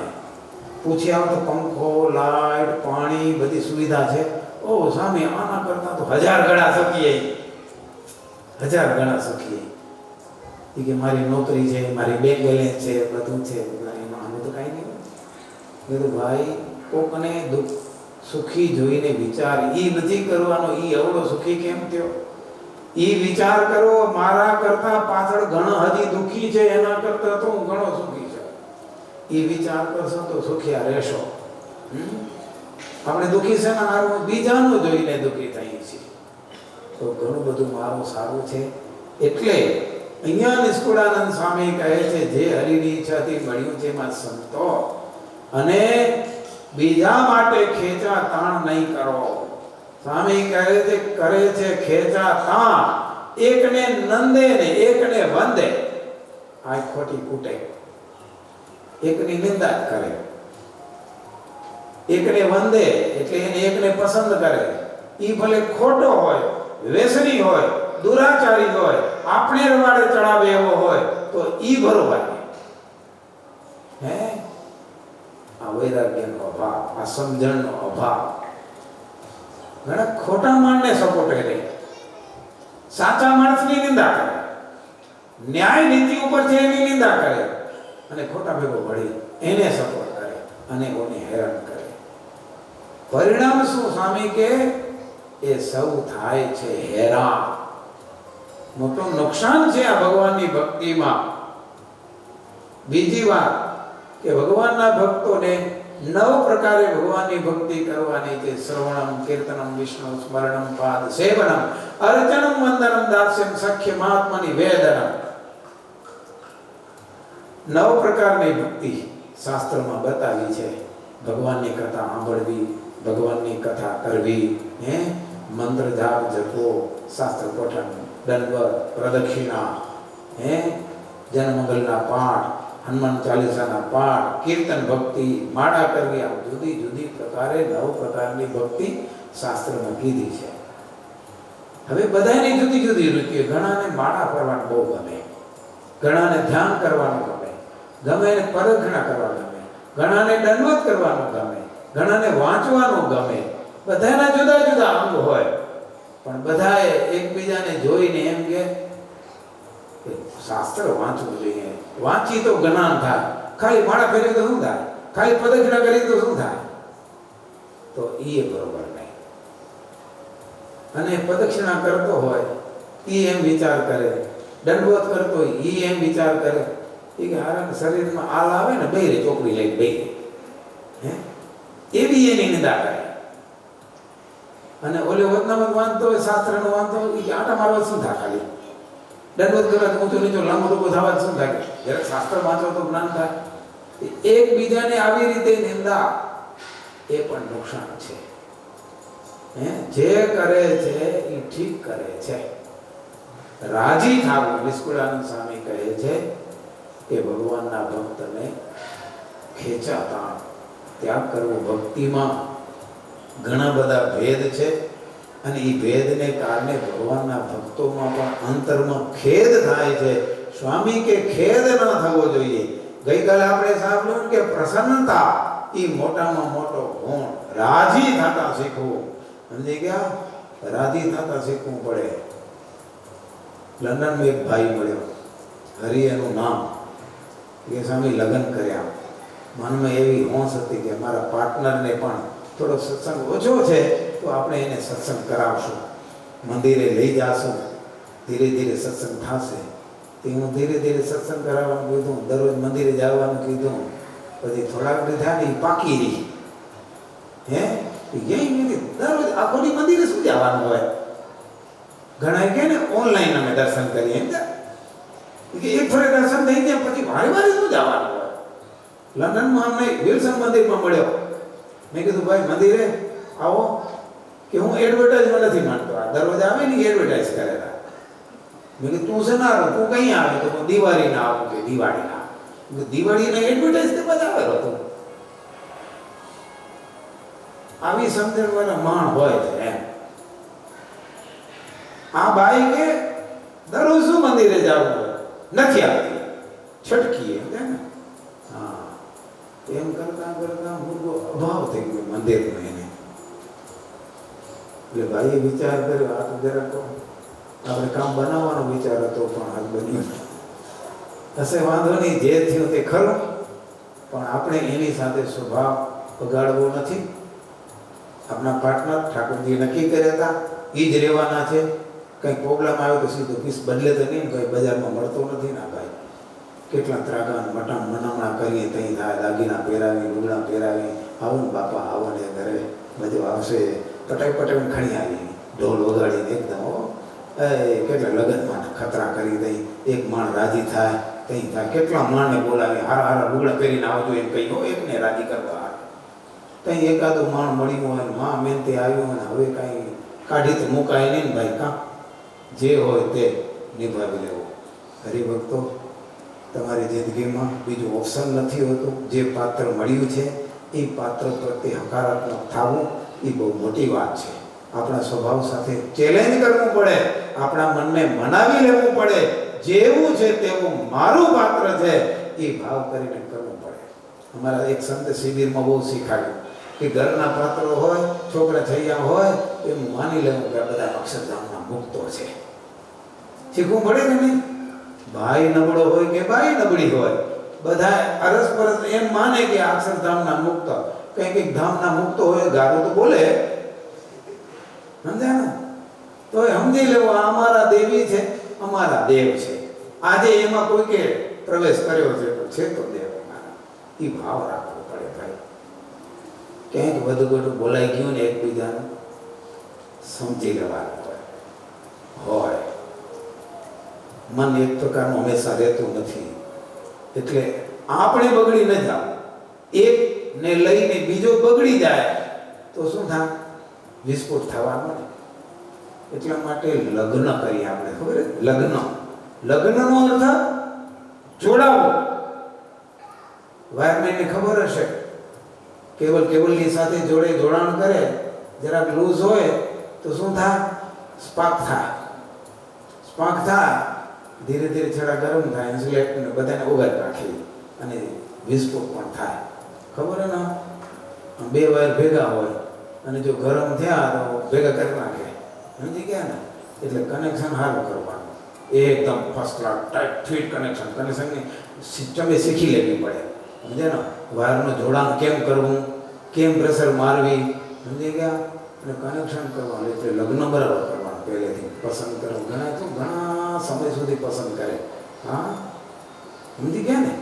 પૂછી આવ તો પંખો, લાઈટ, પાણી બધી સુવિધા છે. ઓ સામે આના કરતા તો 1000 ગણા શકીએ, 1000 ગણા શકીએ. એ કે મારી નોકરી છે, મારી બેંક બેલેન્સ છે, બધું છે. એમાં આનું તો કાંઈ નહીં. કીધું ભાઈ કોકને દુઃખ સુખી જોઈને વિચાર. એ નથી કરવાનો, એ એવડો સુખી કેમ થયો? એ વિચાર કરો મારા કરતા પાછળ ઘણા હજી દુઃખી છે, એના કરતા તો હું ઘણો સુખી છું. એ વિચાર કરશો તો સુખિયા રહેશો. આપણે દુઃખી છે ને હારું બીજાનું જોઈને દુઃખી થઈએ છીએ. તો ઘણું બધું મારું સારું છે. એટલે અહીંયા નિષ્કુળાનંદ સ્વામી કહે છે જે હરિની ઈચ્છાથી મળ્યું છે એમાં સંતો અને બીજા માટે ખેંચા તાણ નહીં કરો. સ્વામી કહે છે કરે છે ખેંચા તાણ, એકને નંદે ને એકને વંદે. આ ખોટી કૂટે, એકની નિંદા કરે, એકને વંદે એટલે એને એકને પસંદ કરે. એ ભલે ખોટો હોય, વ્યસની હોય, દુરાચારી હોય, આપણે રવાડે ચડાવે એવો હોય તો ઈ બરોબર. હે આ વૈરાગ્યનો અભાવ, આ સમજણનો અભાવ. ઘણા ખોટા માણસને સપોર્ટ કરે, સાચા માણસની નિંદા કરે, ન્યાય નીતિ ઉપર છે એની નિંદા કરે અને ખોટા ભેગો ભળી એને સપોર્ટ કરે અને કોને હેરાન કરે. પરિણામ શું? સ્વામી કે એ સૌ થાય છે હેરાન. મોટું નુકસાન છે આ ભગવાનની ભક્તિમાં. બીજી વાત કે ભગવાનના ભક્તોને 9 પ્રકારે ભગવાનની ભક્તિ કરવાની છે. શ્રવણમ, કીર્તનમ, વિષ્ણુ સ્મરણમ, પાદ સેવનમ, અર્ચનમ, વંદનમ, દાસ્યમ, સખ્યમ, આત્મનિ વેદનમ. 9 પ્રકારની ભક્તિ શાસ્ત્રમાં બતાવી છે. ભગવાનની કથા સાંભળવી, ભગવાનની કથા કરવી, મંત્ર જાપ જપો, શાસ્ત્ર પઠન, દંડવત, પ્રદક્ષિણા, જનમંગલના પાઠ, હનુમાન ચાલીસાના પાઠ, કીર્તન ભક્તિ, માળા કરવી. આ જુદી જુદી પ્રકારે 9 પ્રકારની ભક્તિ શાસ્ત્રમાં કીધી છે. હવે બધાની જુદી જુદી રૂચિ. ઘણાને માળા કરવાનું બહુ ગમે, ઘણાને ધ્યાન કરવાનું ગમે, ગમે પ્રદક્ષિણા કરવા ગમે, ઘણાને દંડવત કરવાનું ગમે, ઘણાને વાંચવાનું ગમે. બધાના જુદા જુદા અંગ હોય, પણ બધાએ એકબીજાને જોઈને એમ કે શાસ્ત્ર વાંચવું જોઈએ. વાંચી તો જ્ઞાન થાય, ખાલી માળા ફેરવી તો શું થાય? ખાલી પ્રદક્ષિણા કરી તો શું થાય? તો એ બરોબર નહીં. અને પ્રદક્ષિણા કરતો હોય એ એમ વિચાર કરે, દંડવત કરતો હોય એ એમ વિચાર કરે કે હારા શરીરમાં આલ આવે ને બે રે ચોકડી લઈ બે એવી એની નિંદા કરે. અને ઓલે વતનામત વાંચતો હોય, શાસ્ત્રનો વાંચતો હોય, એ આટા મારવા શું થાય? ખાલી દંડવત કરવા ઊંચો નીચો લાંબો ટૂંકો થવા શું થાય? જ્યારે શાસ્ત્ર વાંચો તો જ્ઞાન થાય. એકબીજાને આવી રીતે નિંદા એ પણ નુકસાન છે. જે કરે છે એ ઠીક કરે છે. રાજી થવું. નિષ્કુળાનંદ સ્વામી કહે છે કે ભગવાનના ભક્તને ખેંચાતા ત્યાગ કરવો. ભક્તિમાં ઘણા બધા ભેદ છે અને એ ભેદને કારણે ભગવાનના ભક્તોમાં પણ અંતરમાં ખેદ થાય છે. સ્વામી કે ખેદ ન થવો જોઈએ. ગઈકાલે આપણે સાંભળ્યું કે પ્રસન્નતા એ મોટામાં મોટો ગુણ. રાજી થતા શીખવું. સમજી ગયા? રાજી થતા શીખવું પડે. લંડનમાં એક ભાઈ મળ્યો, હરિ એનું નામ. એ સ્વામી લગ્ન કર્યા. મનમાં એવી હોંશ હતી કે મારા પાર્ટનરને પણ થોડો સત્સંગ ઓછો છે તો આપણે એને સત્સંગ કરાવશું, મંદિરે લઈ જાશું, ધીરે ધીરે સત્સંગ થશે. તે હું ધીરે ધીરે સત્સંગ કરાવવાનું કીધું, દરરોજ મંદિરે જવાનું કીધું. પછી થોડાક થયા ને એ પાકી રહી. દરરોજ આખોની મંદિરે શું જવાનું હોય? ઘણા કે ને ઓનલાઈન અમે દર્શન કરીએ એમ કે એક ફરે દર્શન થઈ ગયા પછી વારે વારે શું જવાનું હોય? લંડનમાં અમને વિલ્સન મંદિરમાં મળ્યો. મેં કીધું ભાઈ મંદિરે આવો કે હું એડવર્ટાઇઝમાં નથી માનતો. આ દરરોજ આવે ને એડવર્ટાઇઝ કરેલા. મેં કીધું તું શેનારો, તું કઈ આવે? તો હું દિવાળીના આવું કે દિવાળીના. દિવાળીના એડવર્ટાઇઝ તે બતાવેલો હતો. આવી સમજણ વાળા માણ હોય છે એમ. આ બાઈ કે દરરોજ શું મંદિરે જવું હોય, નથી આવતી, છટકી એમ કે ને. હા, એમ કરતા કરતા મુર્ગો અભાવ થઈ ગયો મંદિરનો એને. એટલે ભાઈએ વિચાર કર્યો, આ તો જરાક આપણે કામ બનાવવાનો વિચાર હતો પણ હાલ બન્યું હશે, વાંધો નહીં, જે થયું તે ખરું. પણ આપણે એની સાથે સ્વભાવ બગાડવો નથી. આપણા પાર્ટનર ઠાકોરજીએ નક્કી કર્યા હતા, એ જ રહેવાના છે. કંઈક પ્રોબ્લેમ આવ્યો તો સીધો પીસ બદલે તો નહીં, કંઈ બજારમાં મળતો નથી ના ભાઈ. કેટલા ત્રાગા મટાણ મનામણા કરીએ ત્યાં થાય, દાગીના પહેરાવી, લુગડા પહેરાવી, આવો ને બાપા આવો ને ઘરે બધું આવશે, પટાઈ પટાઈને ખણી આવી, ઢોલ વગાડીને એકદમ કેટલા લગ્નમાં ખતરા કરી દઈ, એક માણ રાજી થાય ત્યાં થાય, કેટલા માણને બોલાવી હારા હારા લુગડા પહેરીને આવજો એમ કહી હો, એકને રાજી કરવા. ત્યાં એકાદો માણ મળ્યું હોય, માં મહેનતે આવ્યું હોય, હવે કાંઈ કાઢી તો મુકાય નહીં ને ભાઈ. કાં જે હોય તે નિભાવી લેવો. હરિભક્તો, તમારી જિંદગીમાં બીજું ઓપ્શન નથી હોતું. જે પાત્ર મળ્યું છે એ પાત્ર પ્રત્યે હકારાત્મક થવું એ બહુ મોટી વાત છે. આપણા સ્વભાવ સાથે ચેલેન્જ કરવું પડે, આપણા મનને મનાવી લેવું પડે. જેવું છે તેવું મારું પાત્ર છે એ ભાવ કરીને કરવું પડે. અમારા એક સંત શિબિરમાં બહુ શીખાડ્યું કે ઘરના પાત્રો હોય, છોકરા થયા હોય, એમ માની લેવું કે આ બધા અક્ષરધામના મુક્તો છે. શીખવું પડે કે નહીં? ભાઈ નબળો હોય કે ભાઈ નબળી હોય, બધા અરસપરસ એમ માને કે અક્ષરધામના મુક્ત. કંઈક ધામના મુક્ત હોય, ગારો તો બોલે, સમજ્યા ને? તો સમજી લેવો આ અમારા દેવી છે, અમારા દેવ છે. આજે એમાં કોઈ કે પ્રવેશ કર્યો છે તો છે તો દેવ અમારા. એ ભાવ રાખવો પડે ભાઈ. ક્યાંક વધુ બધું બોલાઈ ગયું ને એકબીજાને સમજી લેવાનું હોય. મન એક પ્રકારનું હંમેશા રહેતું નથી. એટલે આપણે બગડી ન જાવ. એક ને લઈને બીજો બગડી જાય તો શું થાય? વિસ્ફોટ થવાનો. એટલા માટે લગ્ન કરીએ આપણે, ખબર? લગ્નનો અર્થ જોડાવો. વાયરમેનને ખબર હશે, કેબલની સાથે જોડાણ કરે, જરાક લૂઝ હોય તો શું થાય? સ્પાર્ક થાય. ધીરે ધીરે છેડા ગરમ થાય, ઇન્સ્યુલેટરને બધાને ઓગાળી રાખે અને વિસ્ફોટ પણ થાય. ખબર ને? બે વાયર ભેગા હોય અને જો ગરમ થયા તો ભેગા કરી નાખે. સમજી ગયા ને? એટલે કનેક્શન સારું કરવાનું, એકદમ ફર્સ્ટ ક્લાસ ટાઈટ ફિટ કનેક્શનની સિસ્ટમે શીખી લેવી પડે. સમજે ને? વાયરનું જોડાણ કેમ કરવું, કેમ પ્રેશર મારવી, સમજી ગયા? અને કનેક્શન કરવાનું. એટલે લગ્ન બરાબર કરવાનું, પહેલેથી પસંદ કરવું. ઘણા સમય સુધી પસંદ કરે. હા, સમજી ગયા ને?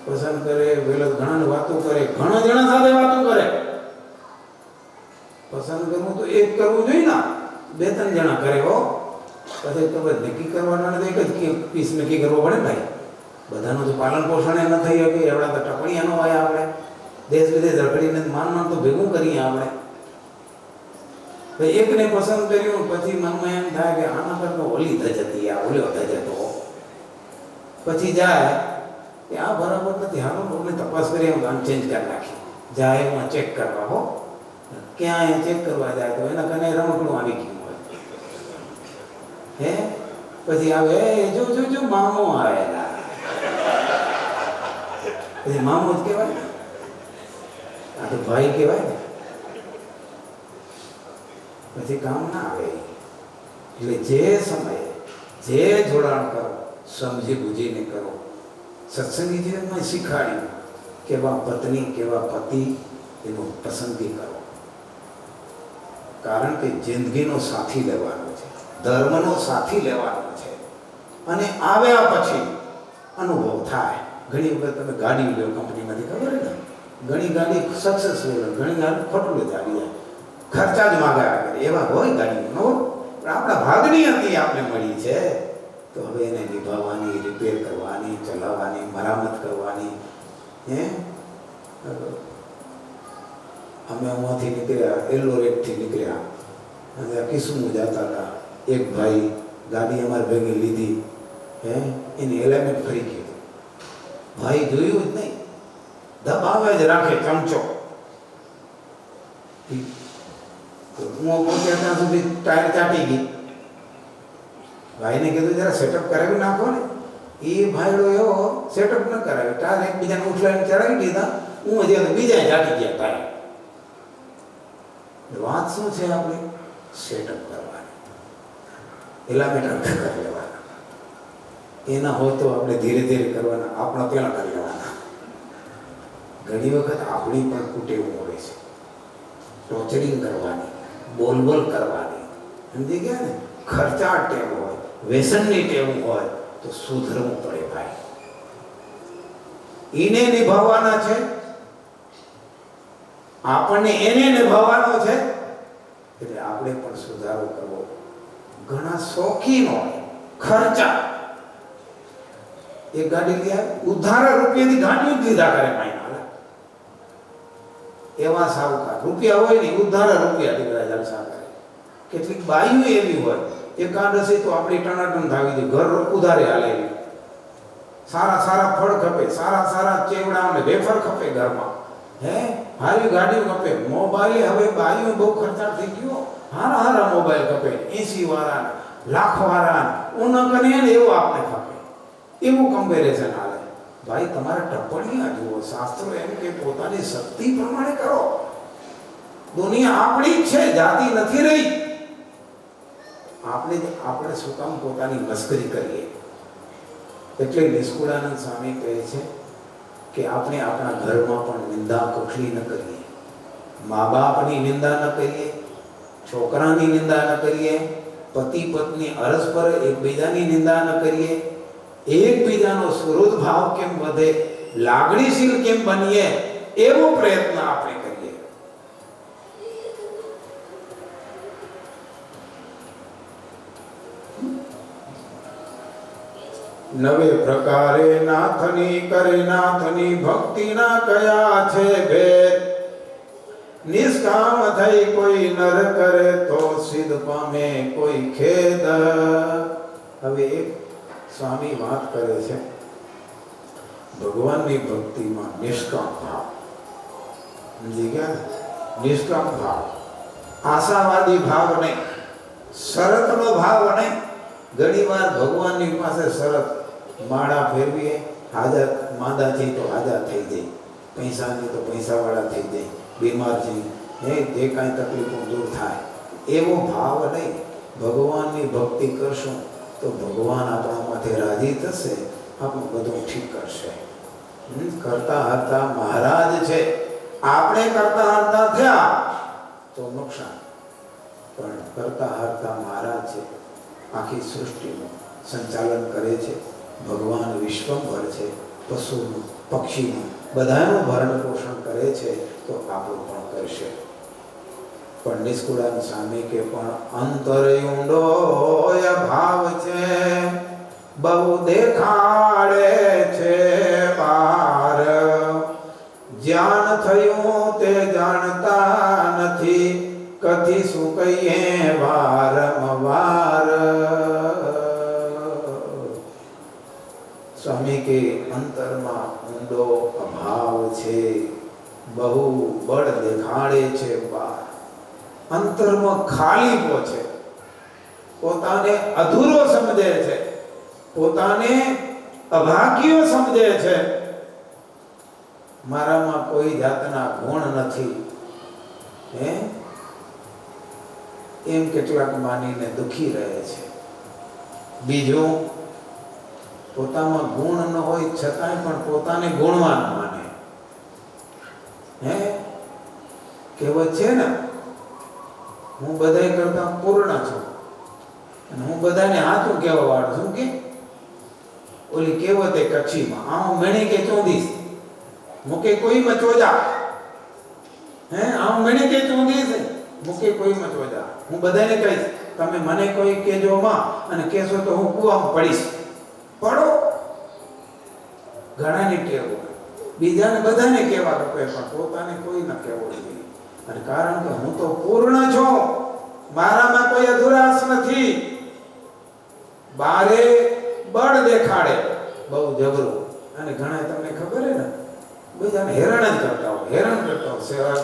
પસંદ કરે, પહેલાં ઘણાને વાતો કરે, ઘણા જણા સાથે વાતો કરે. પસંદ કરવું તો એક કરવું જોઈએ ને, 2-3 જણા કરે હો. પછી તો નક્કી કરવાના તો એક જ પીસ નક્કી કરવો પડે ભાઈ. બધાનું તો પાલન પોષણ ન થઈ શકે. એવડા તો ટપણીયા નો હોય. આપણે દેશ વિદેશ રખડીને માન તો ભેગું કરીએ આપણે. એકને પસંદ કર્યું પછી મનમાં એમ થાય કે આના કરતા ઓલી ધજતી, આ ઓલ્યો ધજતો. પછી જાય કે આ બરાબર નથી, હાલો આપણે તપાસ કરીએ, આમ ચેન્જ કરી નાખીએ. જાય એમાં ચેક કરવા હો. ક્યાં ચેક કરવા જાય તો એના કને રમકડું આવી ગયું હોય. હે પછી આવે જો મામો આવેલા. પછી મામો જ કહેવાય, આ તો ભાઈ કહેવાય ને. પછી કામ ના આવે. એટલે જે સમયે જે જોડાણ કરો, સમજી બુજીને કરો. સત્સંગી જીવનમાં શીખાડ્યું કેવા પત્ની કેવા પતિ એનું પસંદગી કરો. કારણ કે જિંદગીનો સાથી લેવાનો છે, ધર્મનો સાથી લેવાનો છે. અને આવ્યા પછી અનુભવ થાય. ઘણી વખત તમે ગાડી લો કંપનીમાંથી, ખબર ને? ઘણી ગાડી સક્સેસફુલ, ઘણી ગાડી ખોટું જ આવી જાય, ખર્ચા જ માગ્યા કરે. એવા હોય ગાડીનો. પણ આપણા ભાગની હતી, આપણે મળી છે તો હવે એને નિભાવવાની, રિપેર કરવાની, ચલાવવાની, મરામત કરવાની. હે અમે અહીંથી નીકળ્યા, એલોરેટથી નીકળ્યા અને કિસ્મું જતા હતા. એક ભાઈ ગાડી અમારે ભેગી લીધી, હે એની એલાઇનમેન્ટ ફરી ગયું. ભાઈ જોયું જ નહીં, દબાવે જ રાખે ચમચો. હું પહોંચ્યા ત્યાં સુધી ટાયર ચાટી ગઈ. ભાઈને કીધું જરા સેટઅપ કરાવી નાખો ને. એ ભાઈડો એવો સેટઅપ ન કરાવે, ટાયર એકબીજાને ઉઠલાઈને ચડાવી દીધા. હું હજી બીજા ચાટી ગયા ટાયર. વાત શું છે? આપણે સેટઅપ કરવાની, એલાઇનમેન્ટ કરી લેવાના. એના હોય તો આપણે ધીરે ધીરે કરવાના, આપણા પહેલા કરી લેવાના. ઘણી વખત આપણી પણ કુટેવું હોય છે, ટોર્ચરિંગ કરવાની, બોલબોલ કરવાની, સમજી ગયા ને? ખર્ચાળ ટેવ હોય, વ્યસનની ટેવ હોય તો સુધરવું પડે ભાઈ. એને નિભાવવાના છે, આપણને એને નિભાવવાનો છે, એટલે આપણે પણ સુધારો કરવો. ઘણા શોખીન હોય, ખર્ચા. એક ગાડી લઈ આવે, ઉધારા રૂપિયાથી ગાડીઓ જ લીધા કરે માયના. એવા સાવકાર રૂપિયા હોય ને ઉધારા રૂપિયાથી બધા જલસા કરે. કેટલીક બાઈઓ એવી હોય, એકાદશી તો આપણી ટણાટણ થાવી દે, ઘર ઉધારે હાલેલી. સારા સારા ફળ ખપે, સારા સારા ચેવડા અને વેફર ખપે ઘરમાં, હે હારી ગાડીઓ ખપે. મોબાઈલ હવે બાઈઓ બહુ ખર્ચા થઈ ગયો. હારા હારા મોબાઈલ ખપે, 80 વાળા, લાખ વાળા, ઉના કરે ને એવો આપણે ખપે. એવું કમ્પેરિઝન હાલે. ભાઈ તમારે ટપ્પણીયા જુઓ. શાસ્ત્રો એમ કે પોતાની શક્તિ પ્રમાણે કરો. દુનિયા આપણી જ છે, જાતિ નથી રહી. આપણે શું કામ પોતાની મસ્કરી કરીએ? એટલે નિષ્કુળાનંદ સ્વામી કહે છે કે આપણે આપણા ઘરમાં પણ નિંદા કખલી ન કરીએ, મા બાપની નિંદા ન કરીએ, છોકરાની નિંદા ન કરીએ, પતિ પત્ની અરસ્પર એકબીજાની નિંદા ન કરીએ, એકબીજાનો સુહૃદ ભાવ કેમ વધે, લાગણીશીલ કેમ બનીએ, એવો પ્રયત્ન આપણે કરીએ. નવે પ્રકારે નાથની કરે, નાથની ભક્તિના કયા છે ભેદ. નિષ્કામ થઈ કોઈ નર કરે તો સિદ્ધ પામે કોઈ ખેદ. હવે એક સ્વામી વાત કરે છે ભગવાનની ભક્તિમાં નિષ્કામ ભાવ. સમજી ગયા? નિષ્કામ ભાવ, આશાવાદી ભાવ નહીં, શરતનો ભાવ નહીં. ઘણી વાર ભગવાનની પાસે શરત, માળા ફેરવીએ, હાજર માંદા છે તો હાજર થઈ જાય, પૈસાની તો પૈસાવાળા થઈ જાય, બીમાર છે હે જે કાંઈ તકલીફો દૂર થાય, એવો ભાવ નહીં. ભગવાનની ભક્તિ કરશું તો ભગવાન આપણામાંથી રાજી થશે, આપણું બધું ઠીક કરશે. કરતા હરતા મહારાજ છે, આપણે કરતા હરતા થયા તો નુકસાન, પણ કરતા હરતા મહારાજ છે, આખી સૃષ્ટિનું સંચાલન કરે છે. ભગવાન વિશ્વંભર છે, પશુનું પક્ષીનું બધાનું ભરણ પોષણ કરે છે, તો આપણું પણ કરશે. પણ નિષ્કુળાનંદ સ્વામી કે પણ અંતર ઊંડો ભાવ છે, બહુ દેખાડે છે બાર. જ્ઞાન થયું તે જાણતા નથી, કથી શું કહીએ વારંવાર. સ્વામી કે અંતરમાં ઊંડો અભાવ છે, બહુ બળ દેખાડે છે બાર. અંતરમાં ખાલીપો છે, પોતાને અધૂરો સમજે છે, પોતાને અભાગ્ય સમજે છે. મારામાં કોઈ જાતના ગુણ નથી, હે એમ કેટલાક માનીને દુખી રહે છે. બીજું, પોતામાં ગુણ ન હોય છતાંય પણ પોતાને ગુણવાન માને. હે કહેવત છે ને, હું બધાય કરતા પૂર્ણ છું અને હું બધાને હાથું કહેવા વાળો છું. કે ઓલી કહેવત એ કચ્છીમાં, આમ મેણે કે ચોંધીસ મૂકે કોઈ મચોજા. હે આમ મેણે કે ચોંધીસ મૂકે કોઈ મચોજા. હું બધાને કહીશ, તમે મને કોઈ કહેજો માં, અને કહેશો તો હું કૂવામાં પડીશ. પડો. ઘણાની ટેવ બીજાને બધાને કહેવા ગમે, પણ પોતાને કોઈ ન કહેવો જોઈએ. અને કારણ કે હું તો પૂર્ણ છું, મારામાં કોઈ અધુરાશ નથી. બારે બળ દેખાડે બહુ જબરું. અને ઘણા તમને ખબર હે ને બધાને હેરાન જ કરતા હોય, હેરાન કરતા હોય.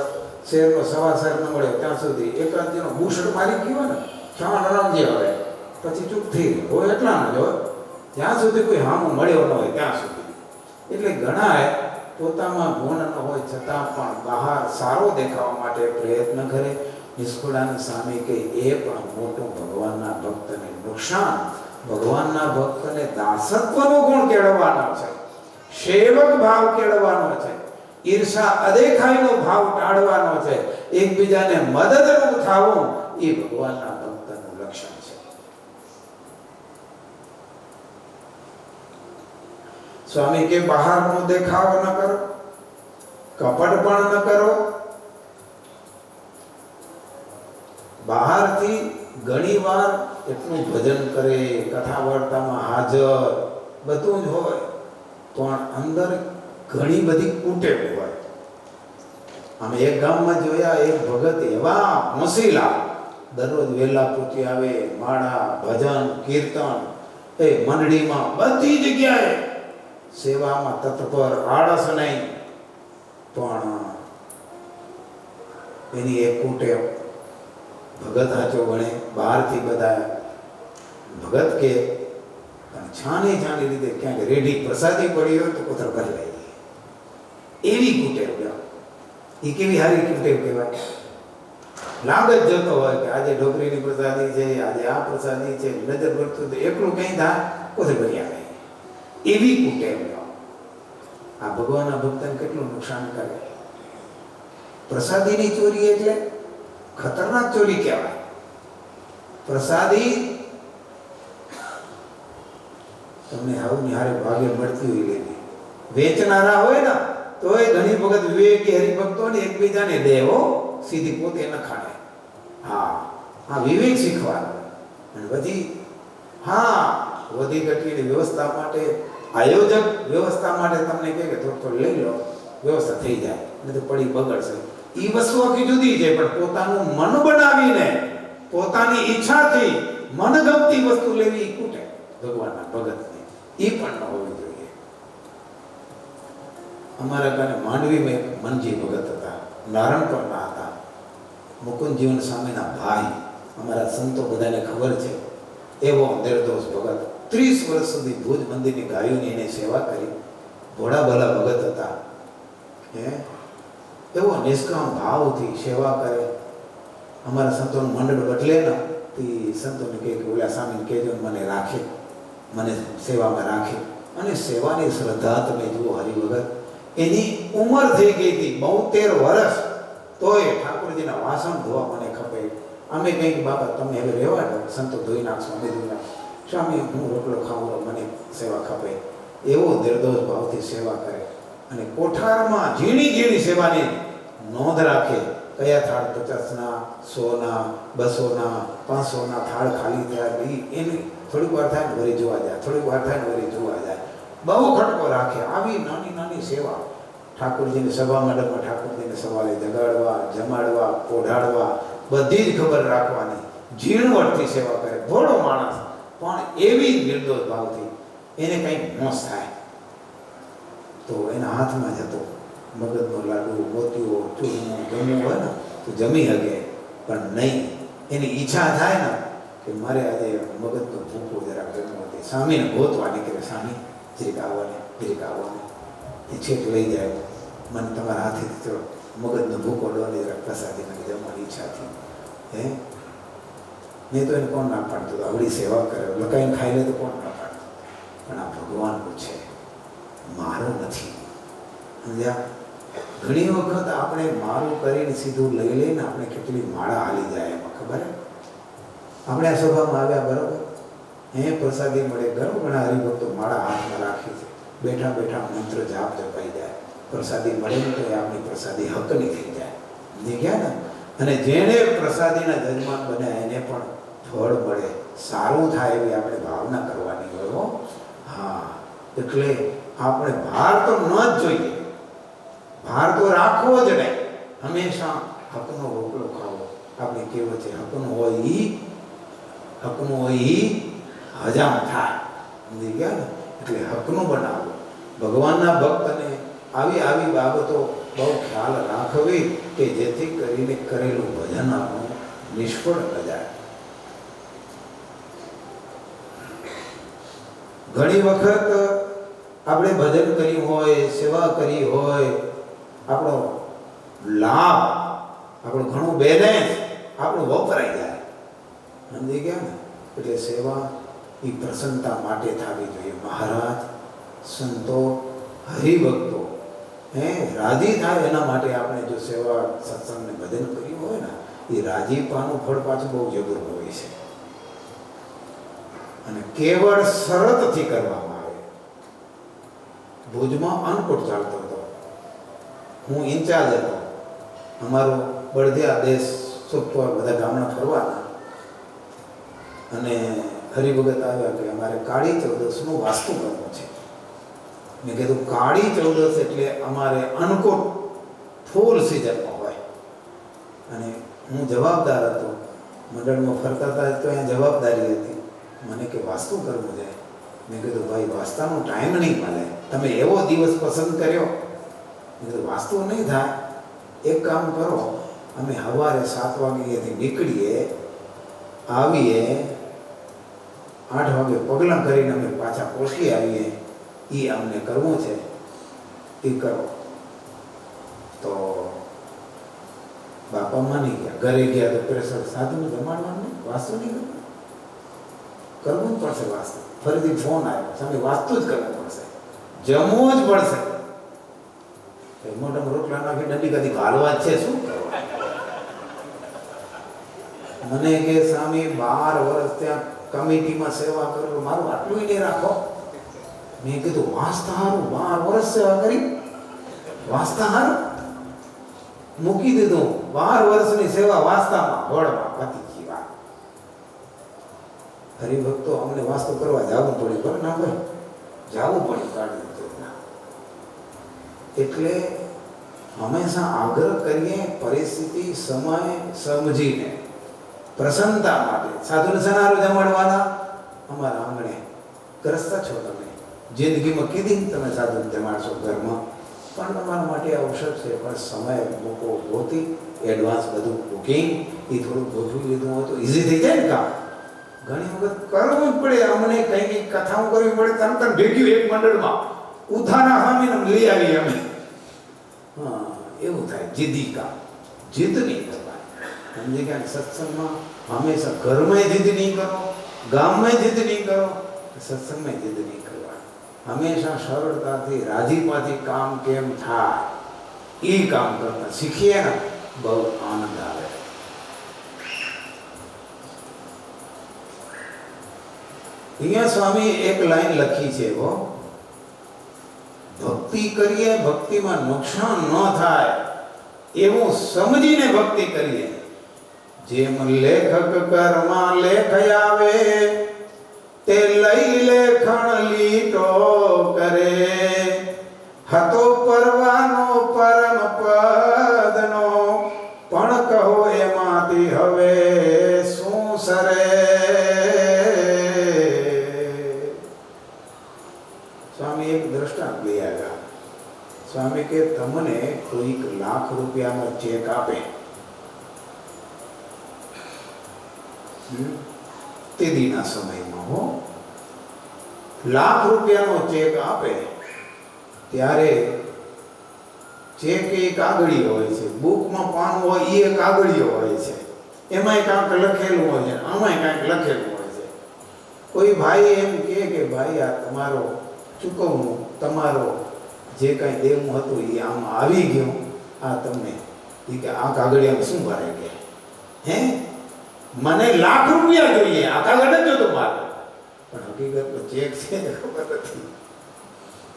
શેરનો સવાસર ન મળે ત્યાં સુધી એકાદ જેનો બુશટ મારી ગયો ને ક્ષમા નરમજી આવે પછી ચૂપ થઈ ગયો હોય એટલામાં જ હોય, જ્યાં સુધી કોઈ હામું મળ્યો ન હોય ત્યાં સુધી. એટલે ઘણાએ પોતામાં ગુણ ન હોય છતાં પણ બહાર સારો દેખાવા માટે પ્રયત્ન કરે. નિષ્ફળાની સામે કે એ પણ મોટું ભગવાનના ભક્તને નુકસાન. ભગવાનના ભક્તને દાસત્વનો ગુણ કેળવવાનો છે, સેવક ભાવ કેળવવાનો છે, ઈર્ષા અદેખાઈનો ભાવ ટાળવાનો છે, એકબીજાને મદદરૂપ થવું એ ભગવાનના ભક્તનું લક્ષણ છે. સ્વામી કે બહારનો દેખાવ ન કરો, કપટ પણ ન કરો. બહારથી ઘણીવાર એટલું ભજન કરે, કથા વાર્તામાં હાજર, બધું જ હોય, પણ અંદર ઘણી બધી કુટેવ હોય. અમે એક ગામમાં જોયા, એક ભગત એવા હોંશીલા, દરરોજ વહેલા પૂછી આવે, માળા, ભજન, કીર્તન, એ મંડળીમાં બધી જગ્યાએ સેવામાં તત્પર, આળસ નહીં. પણ એની એક કુટેવ, ભગત હાચો ગણે, બહારથી બધા ભગત કે પણ છાની છાની રીતે ક્યાંક રેઢી પ્રસાદી પડી હોય તો કોતર કરી લઈ જાય. એવી કુટેવ. એ કેવી સારી કુટેવ કહેવાય. લાગ જ જતો હોય કે આજે ઢોકરીની પ્રસાદી છે, આજે આ પ્રસાદી છે, નજર પડતું તો એકલું કંઈ થાય કોતર કરી આવે. એવી કુટેવ આ ભગવાનના ભક્તને કેટલું નુકસાન કરે. પ્રસાદીની ચોરી એટલે ખતરનાક ચોરી કહેવાય. પ્રસાદી તમને આવું નિહારે ભાગે મળતી હોય લેવી. વેચનારા હોય ને તો એ ઘણી વખત વિવેકી હરિભક્તોને એકબીજાને દેવો, સીધી પોતે ન ખાણે. હા વિવેક શીખવાનો. અને પછી વધી ઘટીની વ્યવસ્થા માટે, આયોજક વ્યવસ્થા માટે તમને કહે કે થોડું લઈ લો, વ્યવસ્થા થઈ જાય, નહીં તો પડી બગડશે. એ વસ્તુ આખી જુદી છે. પણ પોતાનું મન બનાવીને, પોતાની ઈચ્છાથી મનગમતી વસ્તુ લેવી એ કૂટે ભગવાનના ભગતને. એ પણ ન હોવી જોઈએ. અમારા ગાને માંડવીમાં એક મનજી ભગત હતા, નારણપરના હતા, મુકુંદજીવન સ્વામીના ભાઈ. અમારા સંતો બધાને ખબર છે. એવો નિર્દોષ ભગત, 30 વર્ષ સુધી ભુજ મંદિરની ગાયોની એને સેવા કરી. ભોળા ભલા ભગત હતા. એવો નિષ્કામ ભાવથી સેવા કરે. અમારા સંતોનું મંડળ બદલે ને તે સંતોને કહે કે ઓલા સ્વામીને કહેજો મને રાખે, મને સેવામાં રાખે. અને સેવાની શ્રદ્ધા તમે જુઓ હરિભગત. એની ઉંમર થઈ ગઈ હતી 72 વર્ષ, તોય ઠાકોરજીના વાસણ ધોવા મને ખપે. અમે કંઈક બાબા તમે હવે રહેવા દો, સંતો ધોઈ નાખશો, અમે ધોઈ નાખશો. સ્વામી હું રોટલો ખાવું, મને સેવા ખપે. એવો નિર્દોષ ભાવથી સેવા કરે. અને કોઠારમાં ઝીણી ઝીણી સેવાની નોંધ રાખે. કયા થાળ 50ના, 100ના, 200ના, 500ના થાળ ખાલી થયા, એની થોડીક વાર થાય ને વળી જોવા જાય, થોડીક વાર થાય ને વળી જોવા જાય. બહુ ખટકો રાખે. આવી નાની નાની સેવા ઠાકોરજીની સભા મંડપમાં ઠાકોરજીને સવારે જગાડવા, જમાડવા, પોઢાડવા, બધી જ ખબર રાખવાની. ઝીણવટથી સેવા કરે. ભોળો માણસ, પણ એવી નિર્દોષ ભાવથી. એને કંઈક મોસ થાય તો એના હાથમાં જતો મગજનો લાડુ, મોતીઓ, ચૂરમું જમવું હોય ને તો જમી શકે. પણ નહીં, એની ઈચ્છા થાય ને કે મારે આજે મગજનો ભૂકો જરાક જમવો હતી, સ્વામીને ગોતવા નીકળે. સ્વામી જરીક આવવાને, જરીક આવવાને. એ છેક લઈ જાય. મને તમારા હાથેથી તો મગજનો ભૂકો ડોલી જરાક પ્રસાદી મને જમવાની ઈચ્છા થઈ. નહીં તો એને કોણ ના પાડતું? આવડી સેવા કરે, લકાઈને ખાઈ લે તો કોણ ના પાડતું? પણ આ ભગવાનનું છે, મારું નથી. સમજ્યા? ઘણી વખત આપણે મારું કરીને સીધું લઈ લઈને આપણે કેટલી માળા હાલી જાય એમાં ખબર. આપણે આ સભામાં આવ્યા બરોબર, પ્રસાદી મળે. ઘણા હરિભક્તો માળા હાથમાં રાખી છે, બેઠા બેઠા મંત્ર જાપ જપાઈ જાય. પ્રસાદી મળે ને તો એ આપણી પ્રસાદી હકની થઈ જાય. સમજી ગયા ને? અને જેણે પ્રસાદીના જજમાન બન્યા એને પણ ફળ મળે, સારું થાય એવી આપણે ભાવના કરવાની હોય. એટલે આપણે ભાર તો ન જ જોઈએ, ભાર તો રાખવો જ નહીં. હંમેશા હકનો રોટલો ખાવો. આપણે કેવો છે, હકનું હોય ઈ હજામ થાય. સમજી ગયા ને? એટલે હકનું બનાવવું. ભગવાનના ભક્તને આવી આવી બાબતો બહુ ખ્યાલ રાખવી કે જેથી કરીને કરેલું ભજન આપણું નિષ્ફળ ન જાય. ઘણી વખત આપણે ભજન કર્યું હોય, સેવા કરી હોય, આપણો લાભ, આપણું ઘણું બેલેન્સ આપણું વપરાઈ જાય. સમજી ગયા ને? એટલે સેવા એ પ્રસન્નતા માટે થવી જોઈએ. મહારાજ, સંતો, હરિભક્તો રાજી થાય એના માટે આપણે જો સેવા સત્સંગને ભજન કર્યું હોય ને, એ રાજીપાનું ફળ પાછું બહુ જબરું હોય છે. અને કેવળ શરતથી કરવામાં આવે. ભુજમાં અન્નકૂટ ચાલતો હતો, હું ઇન્ચાર્જ હતો. અમારો બળદિયા દેશ સુખપર બધા ગામડા ફરવાના, અને હરિભગત આવ્યા કે અમારે કાળી ચૌદસનું વાસ્તુ કરવું છે. મેં કીધું કાળી ચૌદસ એટલે અમારે અન્નકૂટ ફૂલ સિઝનમાં હોય, અને હું જવાબદાર હતો. મંડળમાં ફરતા હતા તો અહીંયા જવાબદારી હતી. મને કે વાસ્તુ કરવું છે. મેં કીધું ભાઈ વાસ્તાનો ટાઈમ નહીં મળે, તમે એવો દિવસ પસંદ કર્યો. મેં કીધું વાસ્તુ નહીં થાય, એક કામ કરો, અમે સવારે 7 વાગ્યાથી નીકળીએ, આવીએ 8 વાગે પગલાં કરીને અમે પાછા પહોંચી આવીએ. એ અમને કરવું છે, એ કરો. તો બાપા માની ગયા. ઘરે ગયા તો પ્રેશર સાધુને જમાડવાનું નહીં, વાસ્તુ નહીં કરવું જ પડશે. વાસ્તુ ફરીથી ફોન આવ્યો, સામે વાસ્તુ જ કરવું પડશે, જમવું જ પડશે. મોટા રોટલા નાખી ડંડી કદી ઘાલવા જ છે, શું કરવા? મને કે સ્વામી 12 વર્ષ ત્યાં કમિટીમાં સેવા કરું, મારું આટલું નહીં રાખો. મેં કીધું વાસ્તા હારું 12 વર્ષ સેવા કરી, વાસ્તા હારું મૂકી દીધું. 12 વર્ષની સેવા વાસ્તામાં હોળમાં પતી ગઈ વાત. હરિભક્તો અમને વાસ્તુ કરવા જવું પડ્યું, બરાબર ના ભાઈ? જવું પડ્યું કાઢી દીધું. એટલે હંમેશા આગ્રહ કરીએ પરિસ્થિતિ સમય સમજીને, પ્રસન્નતા માટે. સાધુને સનારું જમાડવાના, અમારા આંગણે ગ્રસ્ત છો તમે, જિંદગીમાં કીધી તમે સાધુને જમાડશો ઘરમાં, પણ તમારા માટે અવસર છે, પણ સમય મૂકો ગોતી, એડવાન્સ બધું બુકિંગ એ થોડું ગોઠવી લીધું હોય તો ઇઝી થઈ જાય ને કામ. ઘણી વખત કરવું જ પડે. અમને કંઈક કથાઓ કરવી પડે, તરત ભેગ્યું એક મંડળમાં ઉધાના સામીને લઈ આવીએ અમે. હા, એવું થાય. જીદી કામ, જીદ નહીં કરવાની. સમજી ગયા? સત્સંગમાં હંમેશા ઘરમાં જીદ નહીં કરો, ગામમાં જીદ નહીં કરો, સત્સંગમાં જીદ નહીં કરવાની. હંમેશા સરળતાથી રાજીપાથી કામ કેમ થાય એ કામ કરતા શીખીએ ને, બહુ આનંદ આવે. અહીંયા સ્વામી એક લાઈન લખી છે, ભક્તિ કરીએ, ભક્તિમાં નુકસાન ન થાય એવું સમજીને ભક્તિ કરીએ. જેમ લેખક કરમાં લેખ આવે, તે લઈ લેખણ લીટો કરે. હતો પરવાનો પરમ પદનો, પણ કહો એમાંથી હવે શું સરે. સ્વામી એક દ્રષ્ટાંત લઈ આવ્યા. સ્વામી કે તમને કોઈક લાખ રૂપિયાનો ચેક આપે, તે દીના સમયમાં લાખ રૂપિયાનો ચેક આપે, ત્યારે ચેક એ કાગળિયો હોય છે, બુકમાં પાનું હોય એ કાગળિયો હોય છે, એમાંય કાંઈક લખેલું હોય છે, આમાંય કાંઈક લખેલું હોય છે. કોઈ ભાઈ એમ કે ભાઈ આ તમારો ચૂકવણું, તમારો જે કાંઈ દેવું હતું એ આમાં આવી ગયું, આ તમને એ કે આ કાગળિયામાં શું ભરાય ગયા? હે, મને લાખ રૂપિયા જોઈએ, આ કાગળ જ જોતો મારે. પણ હકીકતમાં ચેક છે ને ખબર નથી.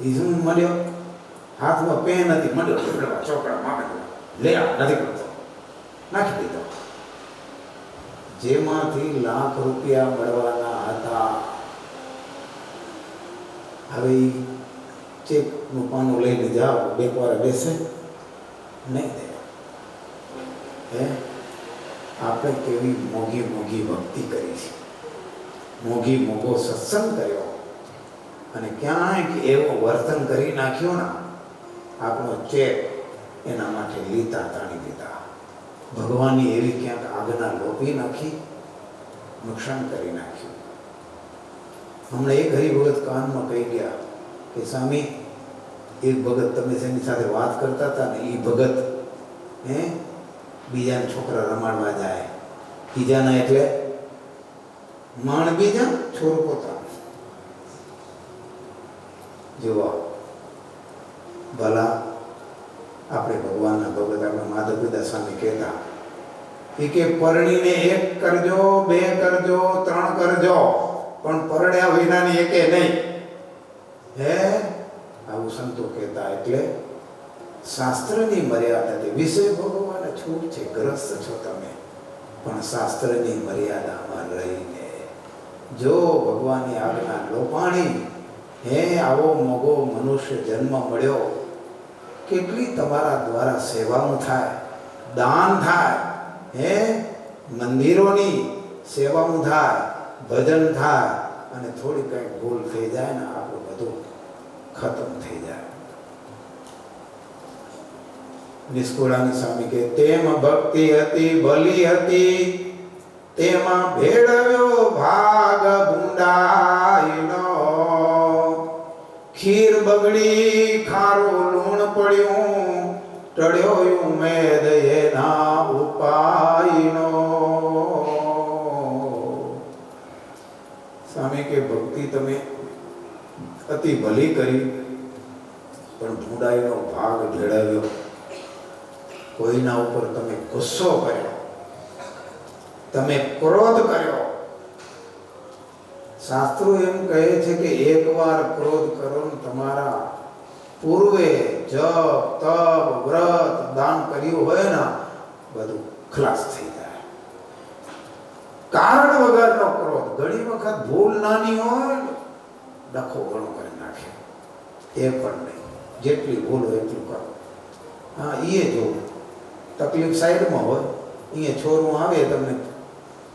એ શું મળ્યો? હાથમાં પેન હતી, મળ્યો ચોકડા માગે લે નથી કરતો, નાખી દીધો. જેમાંથી લાખ રૂપિયા મળવાના હતા, હવે ચેકનું પાનું લઈને જાઓ, 2 વાર બેસે નહીં દેવા. હે, આપણે કેવી મોંઘી મોંઘી ભક્તિ કરી છે. મોઘો સત્સંગ કર્યો અને ક્યાંક એવો વર્તન કરી નાખ્યો ને આપણો ચેક એના માટે લીધા તાણી દીધા. ભગવાનની એવી ક્યાંક આજ્ઞા લોપી નાખી, નુકસાન કરી નાખ્યું. હમણાં એક હરિભગત કાનમાં કહી ગયા કે સ્વામી, એક ભગત તમે જેની સાથે વાત કરતા હતા ને એ ભગત બીજાના છોકરા રમાડવા જાય. બીજાના એટલે માણ બીજા, છોર પોતા. જોવા ભલા આપણે ભગવાનના ભગત આપણે માધવ પિતા સ્વામી કહેતા કે પરણીને 1 કરજો, 2 કરજો, 3 કરજો, પણ પરણ્યા વિનાની એકે નહીં. હે આવું સંતો કહેતા. એટલે શાસ્ત્રની મર્યાદાથી વિષય ભોગવવાને છૂટ છે, ગ્રસ્ત છો તમે, પણ શાસ્ત્રની મર્યાદામાં રહીને જો ભગવાનની આજ્ઞા લોપાણી, આવો મોગો મનુષ્ય જન્મ મળ્યો, કેટલી તમારા દ્વારા સેવાઓ થાય, દાન થાય, મંદિરોની સેવાઓ થાય, ભજન થાય, અને થોડી કંઈક ભૂલ થઈ જાય ને આપણું બધું ખતમ થઈ જાય. નિષ્કુળાનંદ સ્વામી કે તેમ ભક્તિ હતી ભલી હતી, તેમાં ભેળવ્યો ભાગ ભૂંડાઈનો. ખીર બગડી ખારું લૂણ પડ્યું, ટળ્યો ઉમેદ એના ઉપાયનો. સ્વામી કે ભક્તિ તમે અતિ ભલી કરી, પણ ભૂંડાઈનો ભાગ ભેળવ્યો. કોઈના ઉપર તમે ગુસ્સો કર્યો, તમે ક્રોધ કર્યો. શાસ્ત્રો એમ કહે છે કે એકવાર ક્રોધ કરો ને તમારા પૂર્વે જપ તપ વ્રત દાન કર્યું હોય ને બધું ખલાસ થઈ જાય. કારણ વગરનો ક્રોધ, ઘણી વખત ભૂલ નાની હોય ડખો ઘણો કરી નાખે. એ પણ નહીં, જેટલી ભૂલ હોય એટલું કરો. હા, એ જો તકલીફ સાઈડમાં હોય, અહીંયા છોરું આવે તમને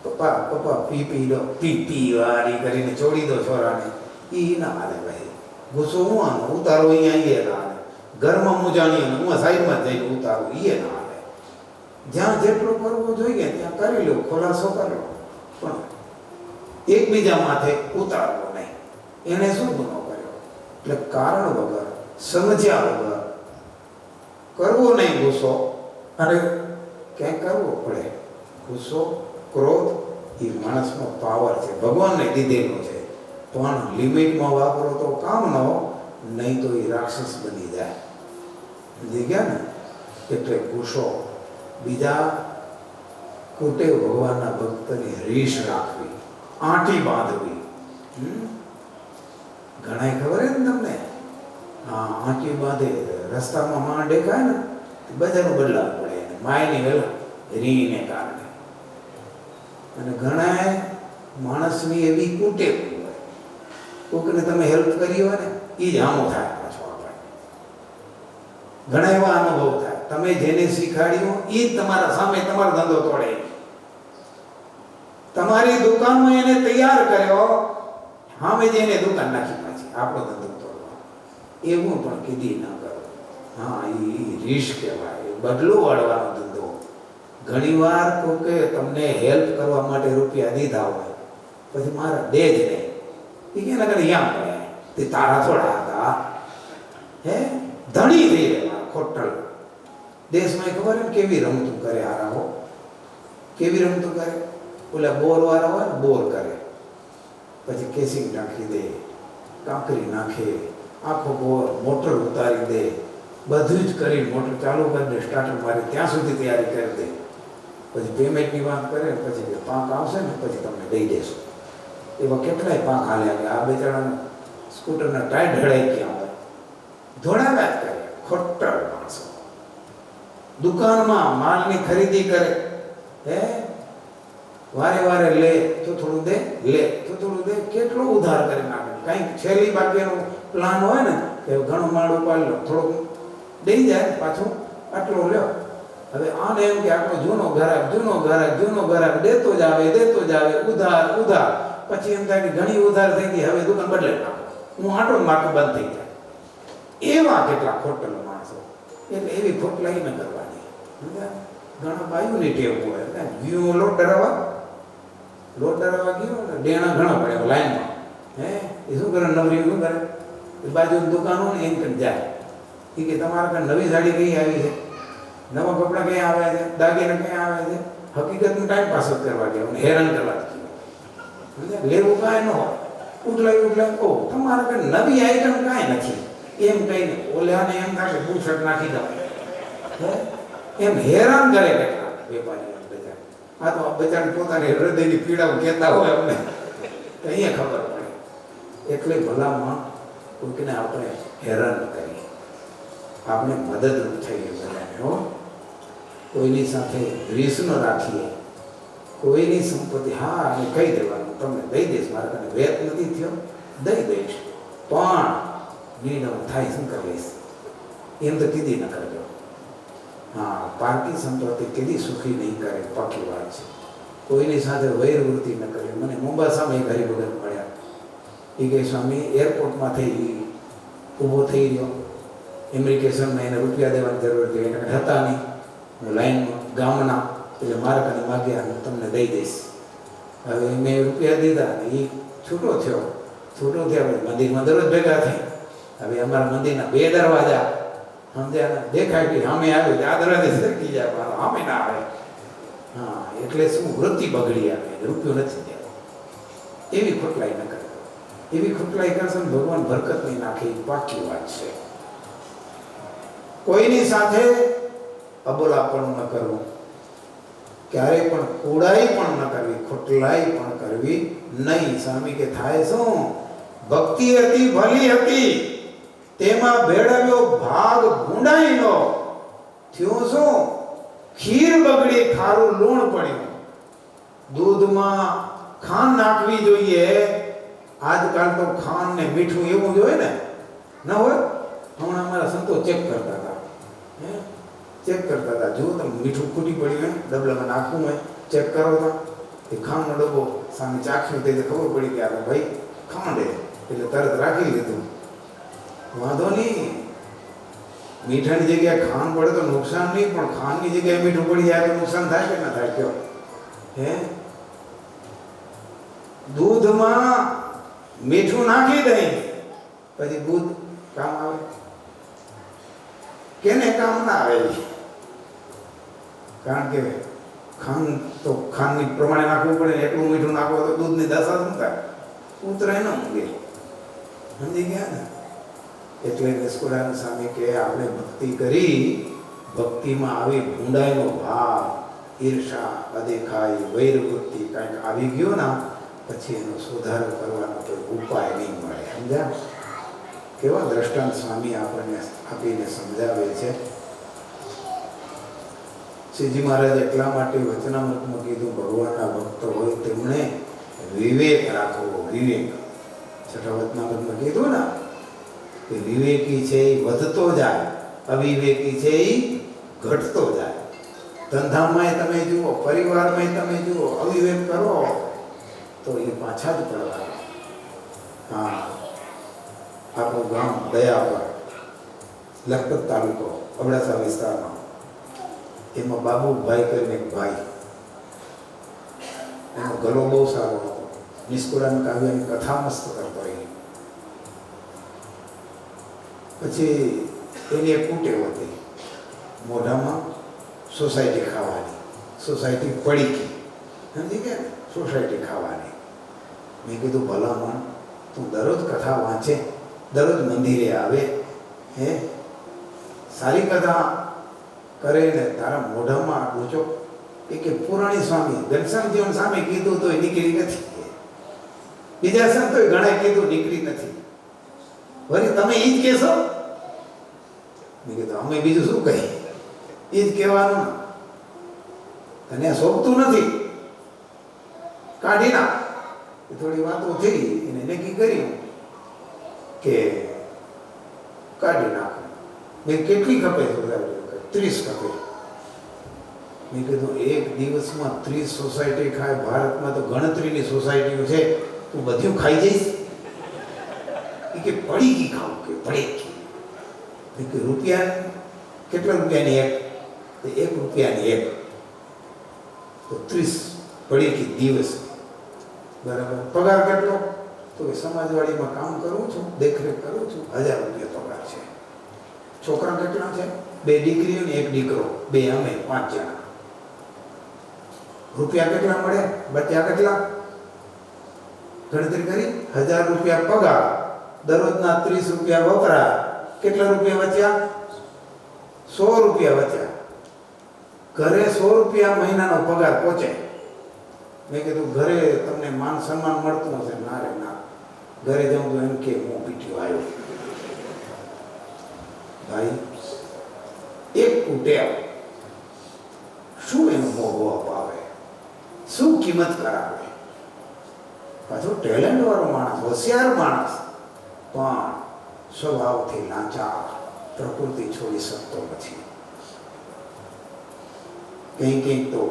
પપ્પા પપ્પા પી લો, પી વાળી કરીને છોડી દો છોરાને, એ ના હાલે ભાઈ. ગુસ્સો હું આનો ઉતારો અહીંયા એ ના હાલે. ઘરમાં મુજાણી અને હું સાઈડમાં જઈને ઉતારું એ ના હાલે. જ્યાં જેટલું કરવું જોઈએ ત્યાં કરી લો, ખુલાસો કરો, પણ એકબીજા માથે ઉતારવો નહીં. એને શું ગુનો કર્યો? એટલે કારણ વગર, સમજ્યા વગર કરવો નહીં ગુસ્સો. અને ક્યાંય કરવો પડે ગુસ્સો ક્રોધ, એ માણસનો પાવર છે, ભગવાનને દીધેલો છે, પણ લિમિટમાં વાપરો તો કામનો, નહીં તો એ રાક્ષસ બની જાય. સમજી ગયા ને? એટલે ગુસ્સો. બીજા કુટે ભગવાનના ભક્તની રીસ રાખવી, આંટી બાંધવી. ઘણા ખબર હે ને તમને? હા, આંટી બાંધે રસ્તામાં માં દેખાય ને બધાનું બદલાવ પડે, માયની વેલા રીને કારણે. અને ઘણા માણસની એવી કુટેવ હોય, કોકને તમે હેલ્પ કરી હોય ને એ જ આમો થાય પાછો. આપણે ઘણા એવા અનુભવ થાય, તમે જેને શીખાડ્યું એ જ તમારા સામે તમારો ધંધો તોડે. તમારી દુકાનમાં એને તૈયાર કર્યો, સામે જઈને દુકાન નાખી પાછી આપણો ધંધો તોડવા. એવું પણ કીધી ના કરો. હા, એ રીસ કહેવાય, બદલો વાળવાનો ધંધો. ઘણીવાર કોકે તમને હેલ્પ કરવા માટે રૂપિયા દીધા હોય, પછી મારા દે જ નહીં, એ કે ના કરે યા પડે, તે તારા થોડા હતા. ધણી થઈ રહ્યા ખોટલ. દેશમાં ખબર ને કેવી રમતું કરે આરામો, કેવી રમતું કરે. ઓલા બોર વાળા હોય ને બોર કરે, પછી કેસિંગ નાખી દે, કાંકરી નાખે, આખો બોર મોટર ઉતારી દે, બધું જ કરી મોટર ચાલુ કરી દે, સ્ટાર્ટર મારી ત્યાં સુધી તૈયારી કરી દે. પછી પેમેન્ટની વાત કરે, પછી પાંખ આવશે ને પછી તમને દઈ દેશો. એવા કેટલાય પાંખ હાલ્યા. આ બેચારાના સ્કૂટરના ટાયર ઢળાઈ ગયા હોય, ધોળાવ્યા જ કરે. ખોટા માણસો દુકાનમાં માલની ખરીદી કરે, વારે વારે લે તો થોડું દે, લે તો થોડું દે, કેટલો ઉધાર કરી નાખે. કંઈક છેલ્લી બાકીનો પ્લાન હોય ને કે ઘણો માલ ઉપાડી લો, થોડુંક દઈ જાય, પાછું આટલો લ્યો. હવે આને એમ કે આપણો જૂનો ગ્રાહક દેતો જ આવે, ઉધાર ઉધાર. પછી એમ થાય કે ઘણી ઉધાર થઈ ગઈ, હવે દુકાન બદલે નાખો, હું આટો માર્ક બંધ થઈ જાય. એવા કેટલા ખોટલ માણસો. એટલે એવી ખોટલાઈ ન કરવાની. ઘણા બાયુની ટેવ હોય, ગયો લોટ ડરાવવા ગયો ને ડેણા ઘણા પડે લાઈનમાં. એ શું કરે, નવરી શું કરે, એ બાજુ દુકાન હોય ને એમ કરી જાય. એ કે તમારા કાંઈ નવી સાડી કઈ આવી છે, નવા કપડાં ક્યાં આવ્યા છે, દાગીના ક્યાં આવ્યા છે. હકીકતનું ટાઈમ પાસ જ કરવા ગયા અને હેરાન કરવા જ લેવું કાંઈ ન હોય. ઉઠલાય કહો તમારા કાંઈ નવી આઈટમ કાંઈ નથી એમ કહીને ઓલાને એમ થાય કે બુશર્ટ નાખી દો, એમ હેરાન કરે કેટલા વેપારીઓ બજાર. આ તો બજાર પોતાની હૃદયની પીડાઓ કહેતા હોય અમને, અહીંયા ખબર પડે. એટલે ભલામાં કોઈકને આપણે હેરાન કરીએ, આપણે મદદરૂપ થઈએ બધાને. હો, કોઈની સાથે રીસ ન રાખીએ. કોઈની સંપત્તિ હા અને કહી દેવાનું, તમને દઈ દઈશ, મારા કને વેત નથી થયો, દઈ દઈશ, પણ નિર્ણય થાય શું કરીશ એમ તો કીધી ન કરજો. હા, પારકી સંપત્તિ કીધી સુખી નહીં કરે, પાકી વાત છે. કોઈની સાથે વૈરવૃત્તિ ન કરે. મને મોમ્બાસામાં એક હરિભગત મળ્યા. એ કે સ્વામી એરપોર્ટમાંથી ઊભો થઈ ગયો, ઇમિગ્રેશનમાં એને રૂપિયા દેવાની જરૂર હતી, એને હતા નહીં, હું લાઈનમાં ગામના, એટલે મારા કાને માગ્યા હું તમને દઈ દઈશ. હવે મેં રૂપિયા દીધા ને એ છૂટો થયો મંદિરમાં દરરોજ ભેગા થઈ. હવે અમારા મંદિરના 2 દરવાજા સમજ્યા ને, દેખાય કે સામે આવ્યો આ દરવાજે સરકી જાય, મારો સામે ના આવે. હા, એટલે શું વૃત્તિ બગડી આવે, રૂપિયો નથી દેવો. એવી ખોટલાઈ ન કરે. એવી ખોટલાઈ કરશે ને ભગવાન બરકત નહીં નાખે, પાકી વાત છે. કોઈની સાથે અબોલાપણું ન કરવું, ક્યારેય પણ કુડાઈ પણ ન કરવી, ખોટલાઈ પણ કરવી નહીં. સ્વામી કે થાય શું, ભક્તિ હતી ભલી હતી, તેમાં ભેળવ્યો ભાગ ભૂંડાઈનો, થયું શું, ખીર બગડી ખારું લૂણ પડ્યું. દૂધમાં ખાંડ નાખવી જોઈએ. આજકાલ તો ખાંડ ને મીઠું એવું જ હોય ને, ન હોય? હમણાં અમારા સંતો ચેક કરતા હતા, જુઓ તમે મીઠું ખૂટી પડ્યું હોય, ડબલામાં નાખવું હોય, ચેક કરો તો એ ખાંડનો ડબ્બો સામે ચાખ્યું તે ખબર પડી કે આ ભાઈ ખાંડ એટલે તરત રાખી લીધું. વાંધો નહીં, મીઠાની જગ્યાએ ખાંડ પડે તો નુકસાન નહીં, પણ ખાંડની જગ્યાએ મીઠું પડી જાય તો નુકસાન થાય કે ના થાય? કયો દૂધમાં મીઠું નાખી દઈ પછી દૂધ કામ આવે? કેને કામ ના આવે? કારણ કે ખાંડ તો ખાંડની પ્રમાણે નાખવું પડે, એટલું મીઠું નાખો તો દૂધની દશા શું થાય? ઉતરાય ન મૂકે. સમજી ગયા ને? એટલે નિષ્કુળાનંદ સ્વામી કે આપણે ભક્તિ કરી, ભક્તિમાં આવી ભૂંડાઈનો ભાવ, ઈર્ષા, અદેખાઈ, વૈરવૃત્તિ કાંઈક આવી ગયો ના, પછી એનો સુધારો કરવાનો કોઈ ઉપાય નહીં મળે. સમજ્યા? કેવા દ્રષ્ટાંત સ્વામી આપણને આપીને સમજાવે છે. શ્રીજી મહારાજ એટલા માટે વચનામૃતમાં કીધું, ભગવાનના ભક્તો હોય તેમણે વિવેક રાખવો. વિવેક છઠ્ઠા વચનામૃતમાં કીધું ને કે વિવેકી છે એ વધતો જાય, અવિવેકી છે એ ઘટતો જાય. ધંધામાંય તમે જુઓ, પરિવારમાંય તમે જુઓ, અવિવેક કરો તો એ પાછા જ પડવાના. હા, આપણું ગામ દયાપર, લખપત તાલુકો, અબડાસા વિસ્તારમાં, એમાં બાબુભાઈ કરીને એક ભાઈ, એનો ગલો બહુ સારો હતો, નિષ્કુળાનંદ કાવ્યની કથા મસ્ત કરતો. પછી એની એક કુટેવ હતી, મોઢામાં સોસાયટી ખાવાની, સોસાયટી પડી ગઈ, સમજી ગયા ને? સોસાયટી ખાવાની. મેં કીધું ભલામણ તું દરરોજ કથા વાંચે, દરરોજ મંદિરે આવે, સારી કથા કરે ને તારા મોઢામાં પૂછો એ કે પુરાણી સ્વામી ઘનશ્યામજીવન સામે કીધું તો એ નીકળી નથી, બીજા સંતોએ ઘણા કીધું નીકળી નથી, વળી તમે એ જ કહેશો? મેં કીધું અમે બીજું શું કહીએ, એ જ કહેવાનું. તને શોભતું નથી, કાઢી નાખ. થોડી વાતો થઈ, એને નક્કી કર્યું કે કાઢી નાખો. મેં કેટલી ખપે? 30 ખપે. મેં કીધું એક દિવસમાં 30 સોસાયટી ખાય, ભારતમાં તો ગણતરીની સોસાયટીઓ છે, તું બધું ખાઈ જઈશ? એ કે પડીકી ખાવું, કે પડીકી. એ કે રૂપિયા કેટલા રૂપિયાની એક? તો 1 રૂપિયાની એક, તો 30 પડીકી દિવસ. બરાબર. પગાર કેટલો? તો કે સમાજવાડીમાં કામ કરું છું, દેખરેખ કરું છું, 1000 રૂપિયા પગાર છે. છોકરા કેટલા છે? 2 દીકરીઓ ને 1 દીકરો, 2 અમે 5 જણા. રૂપિયા કેટલા મળે? બચ્યા કેટલા? ગણતરી કરી. 1000 રૂપિયા પગાર, દરરોજના 30 રૂપિયા વપરાય. કેટલા રૂપિયા બચ્યા? 100 રૂપિયા બચ્યા. ઘરે 100 રૂપિયા મહિનાનો પગાર પહોંચે. મેં કીધું ઘરે તમને માન સન્માન મળતું હશે? ના રે ના. ઘરે જાઉં તો એમ કે હું પીઠ્યો આવ્યો. ભાઈ, એક કુટેવ શું એનો મોભો અપાવે, શું કિંમત કરાવે? પાછો ટેલેન્ટ વાળો માણસ, હોશિયાર માણસ, પણ સ્વભાવથી લાચાર, પ્રકૃતિ છોડી શકતો નથી. કંઈક તો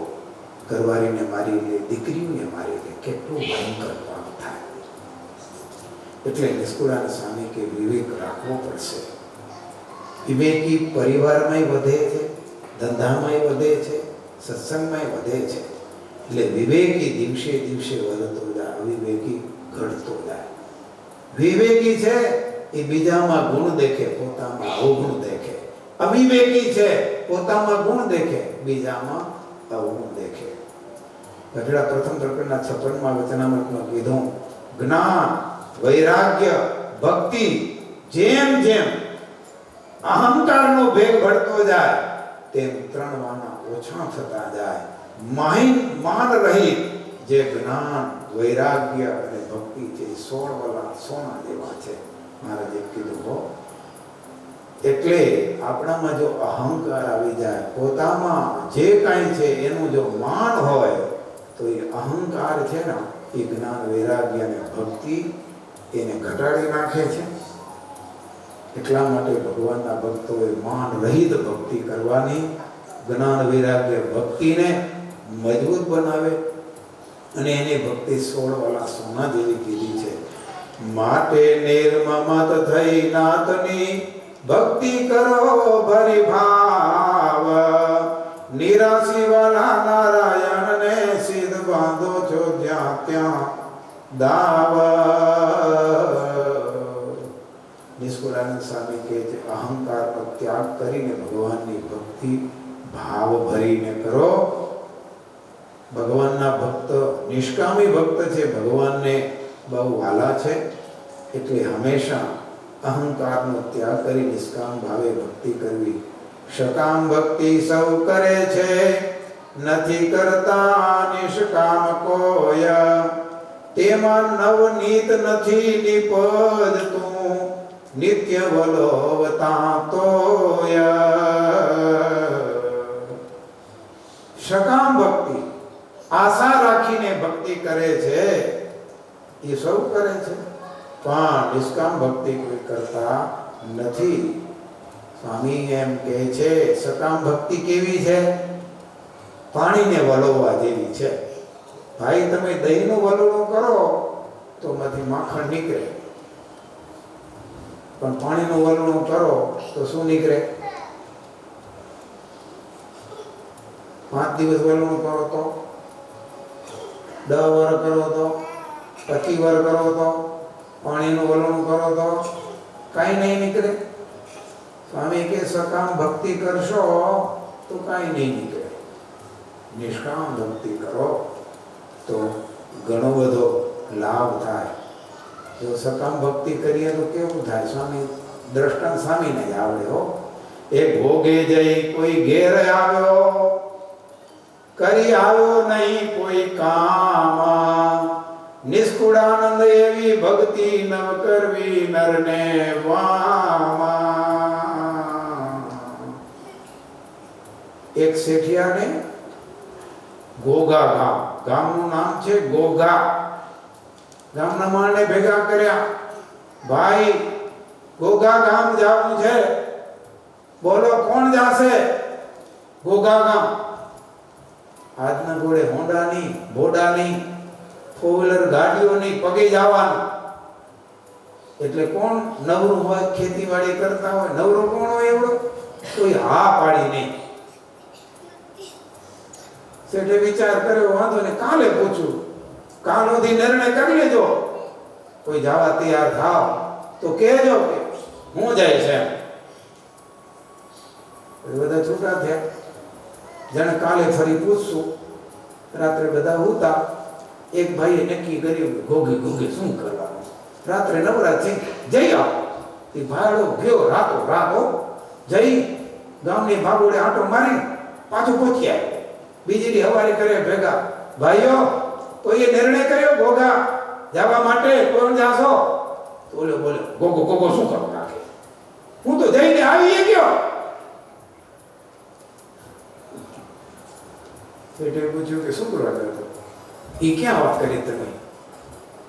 ઘરવાળીને મારી લે, દીકરીઓને મારી લે, કેટલું ભયંકર કામ થાય. એટલે નિષ્કુળાનંદ સ્વામી કે વિવેક રાખવો પડશે. વિવેકી પરિવારમાંય વધે છે, ધંધામાંય વધે છે, સત્સંગમાંય વધે છે. એટલે વિવેકી દિવસે દિવસે વધતો જાય, અવિવેકી ઘટતો જાય. વિવેકી છે એ બીજામાં ગુણ દેખે, પોતામાં અવગુણ દેખે. અવિવેકી છે પોતામાં ગુણ દેખે, બીજામાં અવગુણ દેખે. ગઢડા પ્રથમ પ્રકરણના 56માં વચનામૃતમાં કીધું, જ્ઞાન, વૈરાગ્ય, ભક્તિ જેમ જેમ અહંકારનો ભેગ ભળતો જાય તેમ 3 વાના ઓછા થતા જાય. માન રહિત જે જ્ઞાન, વૈરાગ્ય અને ભક્તિ છે, 16 વાલા સોના જેવા છે. મહારાજે કીધું હો. એટલે આપણામાં જો અહંકાર આવી જાય, પોતામાં જે કાંઈ છે એનું જો માન હોય, તો એ અહંકાર છે ને, એ જ્ઞાન, વૈરાગ્ય અને ભક્તિ એને ઘટાડી નાખે છે. એટલા માટે ભગવાનના ભક્તોએ માન રહિત ભક્તિ કરવાની, જ્ઞાન, વૈરાગ્ય, ભક્તિને મજબૂત બનાવે. અને એની ભક્તિ 16 વાલા સોના જેવી કીધી છે. માટે નિર્મમત થઈ નાથની ભક્તિ કરો ભરી ભાવ, નિરાશી વાલા નારાયણને સિદ્ધ બાંધો છો જ્યાં ત્યાં દાવ. નિષ્કુળાનંદ સ્વામી કહે છે, અહંકારનો ત્યાગ કરીને ભગવાનની ભક્તિ ભાવ ભરીને કરો. ભગવાનના ભક્ત નિષ્કામી ભક્ત છે, ભગવાનને બહુ વાલા છે. એટલે હંમેશા અહંકારનો ત્યાગ કરી નિષ્કામ ભાવે ભક્તિ કરવી. સકામ ભક્તિ સૌ કરે છે, નથી કરતા નિષ્કામ કોય. તેમાં નવનીત નથી નિપજતું, નિત્ય વલોવતા તોય. સકામ ભક્તિ, આશા રાખીને ભક્તિ કરે છે, એ સૌ કરે છે, પણ નિષ્કામ ભક્તિ કોઈ કરતા નથી. સ્વામી એમ કહે છે, સકામ ભક્તિ કેવી છે? પાણીને વલોવવા જેવી છે. ભાઈ, તમે દહીંનું વલોણું કરો તો માંથી માખણ નીકળે, પણ પાણીનું વલોણું કરો તો શું નીકળે? 5 દિવસ વલોણું કરો તો, 10 વાર કરો તો, 25 વાર કરો તો, પાણીનું વલોણું કરો તો કાંઈ નહીં નીકળે. સ્વામી કે સકામ ભક્તિ કરશો તો કાંઈ નહીં નીકળે. નિષ્કામ ભક્તિ કરો તો ઘણો બધો લાભ થાય. જો સકામ ભક્તિ કરીએ તો કેવું થાય? સ્વામી દ્રષ્ટાંત સ્વામીને જ આવડે હો. એક ભોગે જઈ કોઈ ઘેર આવ્યો, કરી આવ્યો નહીં કોઈ કામ. નિષ્કુળાનંદ એવી ભક્તિ નવ કરવી નરને વામા. એક શેઠિયાને ગોગા ગામ, ગામનું નામ છે ગોગા. ગામના માણને ભેગા કર્યા, ભાઈ ગોગા ગામ જવાનું છે, બોલો કોણ જાશે? ગોગા ગામ. આજના ઘોડે હોંડા નહીં, ભોડા નહીં, ફોર વ્હીલર ગાડીઓની પગે જવાનું. એટલે કોણ નવરું હોય, ખેતીવાડી કરતા હોય, નવરો કોણ હોય એવડો? કોઈ હા પાડી નહીં. શેઠે વિચાર કર્યો, વાંધો ને કાલે પૂછું, કાલ સુધી નિર્ણય કરી લેજો. કોઈ જવા તૈયાર થાવ તો કહેજો કે હું જાય છે એમ. બધા છૂટા થયા. જાણે કાલે ફરી પૂછશું. રાત્રે બધા ઉતા. એક ભાઈએ નક્કી કર્યું કે ઘોઘી ઘોઘી શું કરવાનું. રાત્રે નવરાત્રી જઈ આવો. એ ભાડો ગયો રાતો રાતો જઈ ગામની ભાગોળે આંટો મારી પાછો પહોંચી આવ્યો. બીજી દી હવારી કરે ભેગા, ભાઈઓ કોઈએ નિર્ણય કર્યો ઘોઘા જવા માટે? કોણ જાશો? બોલ્યો બોલ્યો ગોગો ગોગો શું કરવા નાખે? હું તો જઈને આવી ગયો. એટલે પૂછ્યું કે શું કરવા ગયો? એ ક્યાં વાત કરી તમે?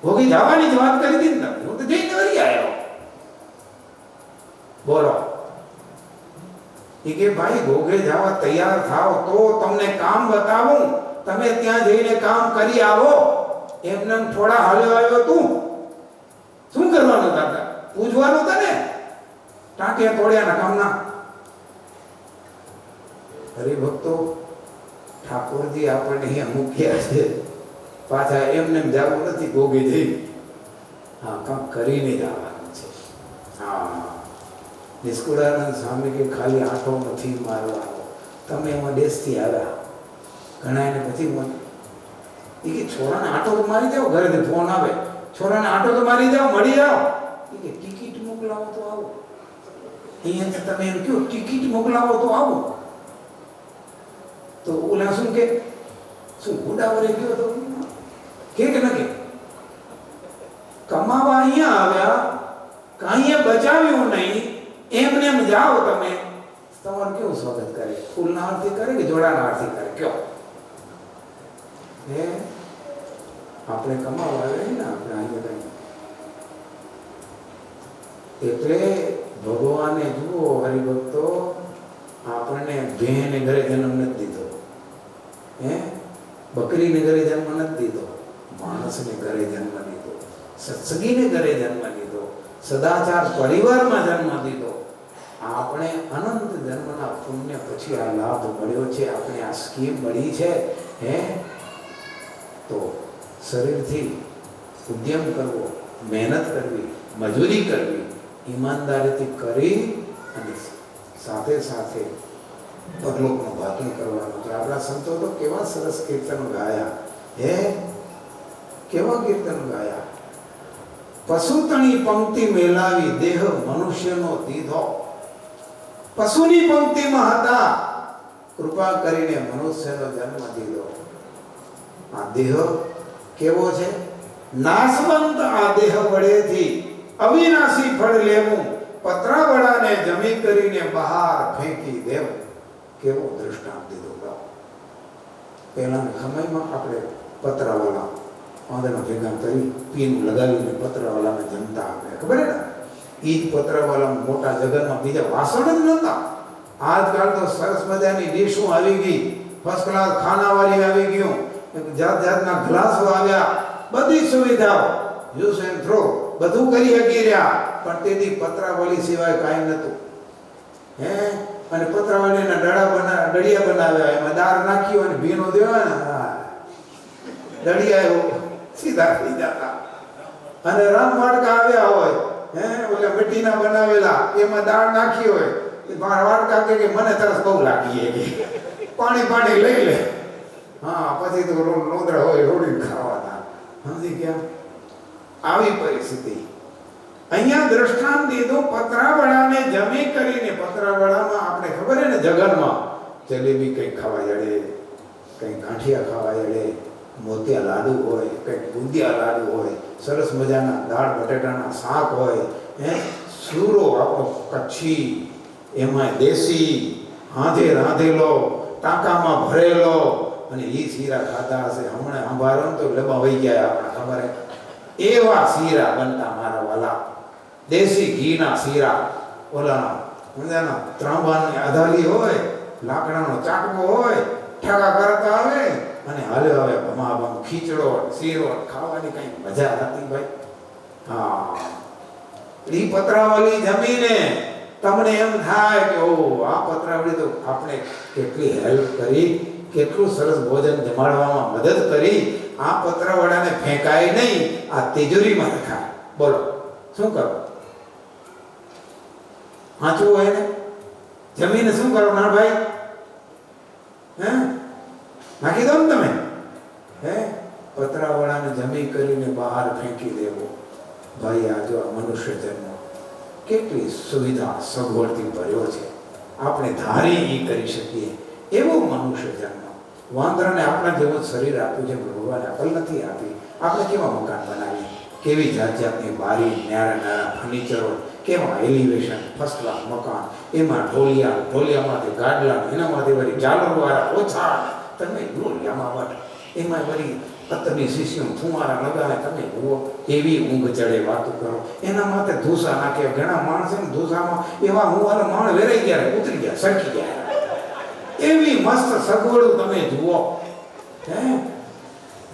ભોગી જવાની જ વાત કરી હતી ને તમે. હું તો જઈને વળી આવ્યો. બોલો. એ કે ભાઈ ભોગે જવા તૈયાર થાવ તો તમને કામ બતાવું. તમે ત્યાં જઈને કામ કરી આવો. એમને થોડા હાલ્યો આવ્યો તું શું કરવાનું હતા? પૂછવાનું હતા ને. ટાંટિયા તોડ્યાના કામના. હરિભક્તો, ઠાકોરજી આપણને અહીંયા મૂક્યા છે. પાછા એમને જવું નથી ભોગે જઈ. હા, કામ કરીને જ આવવાનું છે. હા, નિષ્કુળાનંદ સ્વામી કે ખાલી આંટો નથી મારવાનો. તમે એમાં દેશથી આવ્યા. ઘણા એને પછી એ કે છોરાને આંટો તો મારી જાઓ. ઘરેથી ફોન આવે, છોરાને આંટો તો મારી જાઓ, મળી જાઓ. એ કે ટિકિટ મોકલાવો તો આવો. અહીંયાથી તમે એમ કહો ટિકિટ મોકલાવો તો આવો. તો ઓલા શું કે શું ઉડાવરે ગયો તો કે નથી કમાવા અહીંયા આવ્યા, કાંઈ બચાવ્યું નહીં, એમને એમ જાઓ તમે. તમારું કેવું સ્વાગત કરે? ફૂલના આરતી કરે કે જોડાના આરતી કરે? કયો હે? આપણે કમાવા આવ્યા ને આપણે અહીંયા કઈ. એટલે ભગવાને જુઓ હરિભક્તો, આપણને ભેને ઘરે જન્મ નથી દીધો, હે બકરીને ઘરે જન્મ નથી દીધો, માણસને ઘરે જન્મ દીધો, સત્સંગીને ઘરે જન્મ દીધો, સદાચાર પરિવારમાં જન્મ દીધો. આપણે અનંત જન્મના પુણ્ય પછી આ લાભ મળ્યો છે. આપણે આ સ્કીમ મળી છે. હે તો શરીરથી ઉદ્યમ કરવો, મહેનત કરવી, મજૂરી કરવી, ઈમાનદારીથી કરી અને સાથે સાથે પરલોકનું ભાતું કરવાનું છે. આપણા સંતો તો કેવા સરસ કીર્તનો ગાયા. હે કેવા કીર્તન ગાયા. પશુતણી પંક્તિ મેલાવી દેહ મનુષ્યનો દીધો. પશુની પંક્તિમાં હતા, કૃપા કરીને મનુષ્યનો જન્મ દીધો. આ દેહ કેવો છે? નાશવંત આ દેહ વડેથી અવિનાશી ફળ લેવું, પતરાવડાને જમી કરીને બહાર ફેંકી દેવું. કેવો દૃષ્ટાંત દીધો. પહેલાના સમયમાં આપણે પતરાવાળા પાંદડા ભેગા કરી પીનું લગાવીને પતરાવાળાને જમતા. આપણે ખબર ને, એ જ પતરાવાળા મોટા જગતમાં બીજા વાસણ જ નહોતા. આજકાલ તો સરસ મજાની ડીશો આવી ગઈ, ફર્સ્ટ ક્લાસ ખાનાવાળી આવી ગયું, જાત જાતના ગ્લાસો આવ્યા, બધી સુવિધાઓ યુઝ એન્ડ થ્રો બધું કરી શકી રહ્યા. પણ તેથી પતરાવાળી સિવાય કાંઈ નહોતું. હે અને પતરાવાળીના ડળિયા બનાવ્યા, એમાં દાળ નાખ્યો અને ભીનો દેવાના, ડળિયા સીધા થઈ જતા. અને રામ વાડકા આવ્યા હોય, હે ઓલા મીઠીના બનાવેલા, એમાં દાળ નાખી હોય, વાડકા કે મને તરસ બહુ લાગી કે પાણી લઈ લે. હા, પછી તો લોદરા હોય રોડી ખાવાના. સમજી ગયા? આવી પરિસ્થિતિ. અહીંયા દ્રષ્ટાંત દીધું પતરાવડાને જમી કરીને. પતરાવડામાં આપણે ખબર ને, જગનમાં જલેબી કંઈક ખાવા જડે, કંઈક ગાંઠિયા ખાવા જડે, મોતિયા લાડુ હોય, કંઈક બુંદિયા લાડુ હોય, સરસ મજાના દાળ બટેટાના શાક હોય, હે સૂરો આપણો કચ્છી, એમાં દેશી હાથે રાંધેલો, ટાંકામાં ભરેલો, અને એ શીરા ખાતા હશે. હમણાં સંભાળો તો લબા વહી ગયા આપણા, ખબર એવા શીરા બનતા મારા વાલા. દેશી ઘીના શીરા, ઓલા મજાના ત્રાંબાની આધારી હોય, લાકડાનો ચાકવો હોય, ઠાકા કરતા આવે અને હાલ્યો આવે ભમાભમ ખીચડો શીરો ખાવાની કઈ મજા હતી ભાઈ. હા, એ પતરાવળી જમીને તમને એમ થાય કે ઓ આ પતરાવળી તો આપણે કેટલી હેલ્પ કરી, કેટલું સરસ ભોજન જમાડવામાં મદદ કરી. આ પતરાવળાને ફેંકાય નહીં, આ તિજોરીમાં રખાય. બોલો શું કરો? વાંચવું હોય ને જમીને શું કરો ના ભાઈ? હે નાખી દો ને તમે. હે પતરાવાળાને જમી કરીને બહાર ફેંકી દેવો. ભાઈ આ જો આ મનુષ્ય જન્મ કેટલી સુવિધા સગવડથી ભર્યો છે. આપણે ધારી એ કરી શકીએ એવો મનુષ્ય જન્મ. વાંદરાને આપણા જેવું શરીર આપ્યું છે, ભગવાને અકલ નથી આપી. આપણે કેવા મકાન બનાવીએ, કેવી જાત જાતની બારી, ન્યારા ન્યારા ફર્નિચરો, કેવા એલિવેશન, ફર્સ્ટ ક્લાસ મકાન, એમાં ઢોલિયામાંથી ગાડલા, એનામાંથી વળી ઝાલરવાળા ઓછા, તમે ઢોલિયામાં વટ, એમાં વળી પત્તરની શીશીઓ ફુવારા લગાવે, તમે જુઓ એવી ઊંઘ ચડે. વાતો કરો એના માટે ધૂસા નાખે. ઘણા માણસ ને ધૂસામાં એવા હુંવારા માણ વેરાઈ ગયા, ઉતરી ગયા, સરકી ગયા. એવી મસ્ત સગવડું તમે જુઓ. હે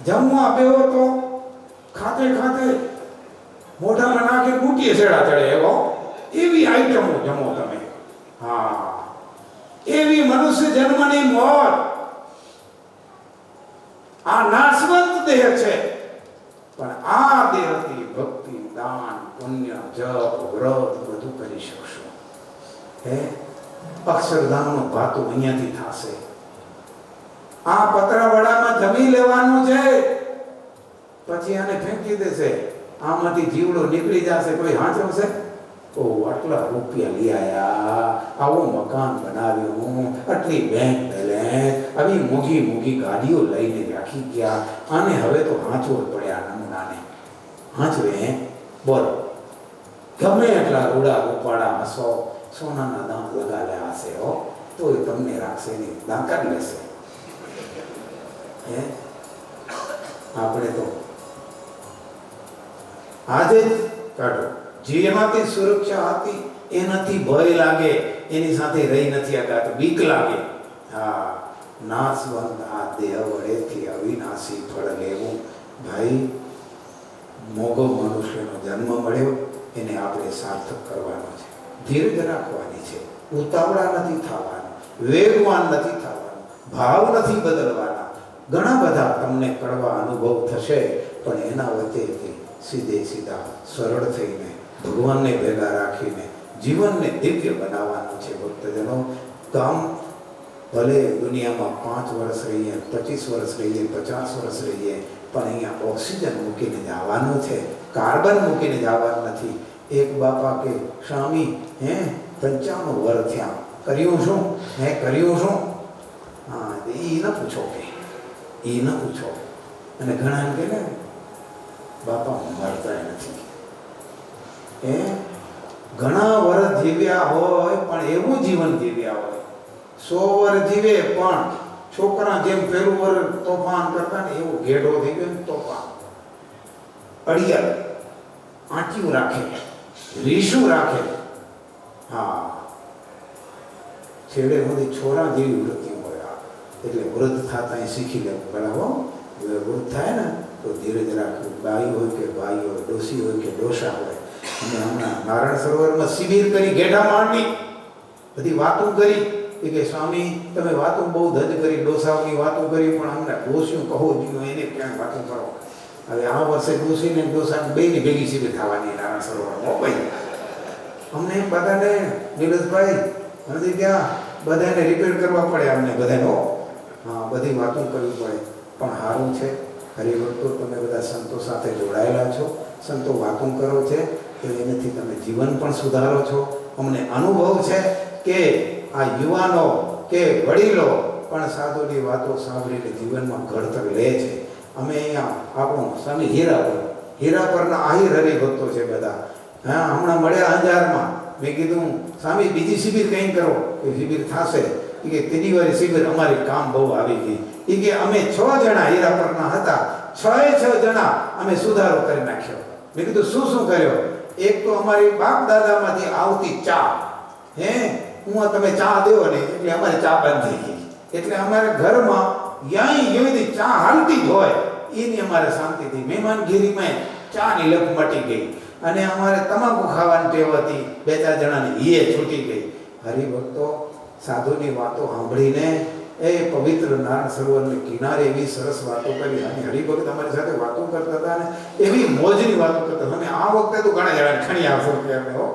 જમવા બેહો તો ખાતે ખાતે મોઢામાં નાખે બુટીએ છેડા ચડે એવો એવી આઈટમો જમો તમે. હા, એવી મનુષ્ય જન્મની મોત. આ નાશવંત દેહ છે, પણ આ દેહથી ભક્તિ, દાન, પુણ્ય, જપ, વ્રત બધું કરી શકશો. હે અક્ષરધામનો ભાતો અહીંયાથી થશે. આ પતરાવાળામાં જમી લેવાનું છે, પછી આને ફેંકી દેશે. આમાંથી જીવડો નીકળી જશે, કોઈ હાંચવશે? ઓ આટલા રૂપિયા લઈ આયા, આવો મકાન બનાવ્યું, આટલી બેંક બેલેન્સ, આવી મોઘી મોઘી ગાડીઓ લઈને રાખી ગયા, અને હવે તો હાંચવો પડ્યા નમૂનાને. હાંચવે બોલો, ગમે એટલા રૂડા ઉપાડા હસો, સોનાના દાંત લગાવ્યા હશે હો, તોય તમને રાખશે નહીં, દાંત કાઢી લેશે. હે આપણે તો આજે જ કાઢો. જેનાથી સુરક્ષા હતી એનાથી ભય લાગે, એની સાથે રહી નથી શકતા, બીક લાગે. હા, નાશવંત આ દેહ વડેથી અવિનાશી ફળ લેવું. ભાઈ મોગો મનુષ્યનો જન્મ મળ્યો, એને આપણે સાર્થક કરવાનો છે. ધીરજ રાખવાની છે, ઉતાવળા નથી થવાનું, વેગવાન નથી થવાનું, ભાવ નથી બદલવાના. ઘણા બધા તમને કડવા અનુભવ થશે, પણ એના વચ્ચેથી સીધે સીધા સરળ થઈને ભગવાનને ભેગા રાખીને જીવનને દિવ્ય બનાવવાનું છે. ભક્તજનો, કામ ભલે દુનિયામાં 5 વર્ષ રહીએ, 25 વર્ષ રહીએ, 50 વર્ષ રહીએ, પણ અહીંયા ઓક્સિજન મૂકીને જવાનું છે, કાર્બન મૂકીને જવાનું નથી. એક બાપા કે સ્વામી 95 વર્ષ થયા, કર્યું શું? કર્યું શું? હા, એ ન પૂછો, કે એ ન પૂછો. અને ઘણા એમ કે ને બાપા મરતા નથી. ઘણા વર્ષ જીવ્યા હોય, પણ એવું જીવન જીવ્યા હોય. 100 વર્ષ જીવે, પણ છોકરા જેમ પહેલું વર્ષ તોફાન કરતા ને એવું ઘેડો થઈ ગયો ને તોફાન. અડિયાળ આંચિયું રાખે, રીશું રાખે. હા, છેડે સુધી છોરા જેવી વૃત્તિ હોય. એટલે વૃદ્ધ થતા શીખી લેવું. બરાબર, વૃદ્ધ થાય ને તો ધીરજ રાખવું. બાઈ હોય કે ભાઈ હોય, ડોસી હોય કે ડોસા હોય. અમે હમણાં નારાયણ સરોવરમાં શિબિર કરી, ગેઠા માંડી, બધી વાતો કરી. કે સ્વામી તમે વાતો બહુ ધજ કરી, ડોસાઓની વાતો કરી, પણ અમને ડોસ્યું કહો જોઈએ, એને ક્યાંય વાતો કરો. હવે આ વર્ષે ડોસીને ડોસાને બેની ભેગી શિબિર થવાની નારાયણ સરોવરમાં. ભાઈ અમને બધાને નીરજભાઈ નથી ત્યાં બધાને રિપેર કરવા પડે અમને બધાને. હા, બધી વાતો કરવી પડે, પણ સારું છે. હરિભક્તો, તમે બધા સંતો સાથે જોડાયેલા છો, સંતો વાતો કરો છે, એનાથી તમે જીવન પણ સુધારો છો. અમને અનુભવ છે કે આ યુવાનો કે વડીલો પણ સાધુની વાતો સાંભળીને જીવનમાં ઘડતર લે છે. અમે અહીંયા આપણું સ્વામી હીરાપરના આહિર હરિભક્તો છે બધા. હા, હમણાં મળ્યા અંજારમાં. મેં કીધું સ્વામી બીજી શિબિર કંઈ કરો, કે શિબિર થશે. એ કે ત્રીજી વાળી શિબિર અમારી કામ બહુ આવી ગઈ. એ કે અમે 6 જણા હીરાપરના હતા, 6 જણા અમે સુધારો કરી નાખ્યો. મેં કીધું શું કર્યો? એક તો અમારી બાપ દાદામાંથી આવતી ચા, હું તમે ચા દેવો ને એટલે અમારે ચા બંધ થઈ ગઈ. એટલે અમારે ઘરમાં યાય જેવી ચા હાલતી જ હોય એની અમારે શાંતિથી મહેમાનગીરીમાં ચાની લપ મટી ગઈ અને અમારે તમાકુ ખાવાની ટેવ હતી, 2-4 જણાની એ છૂટી ગઈ. હરિભક્તો સાધુની વાતો સાંભળીને એ પવિત્ર નારાયણ સરોવરની કિનારે એવી સરસ વાતો કરી અને હરિભક્ત અમારી સાથે વાતો કરતા હતા ને એવી મોજની વાતો કરતા હતા. અને આ વખતે તો ઘણા જણા ઘણી આવશો કે અમે હો.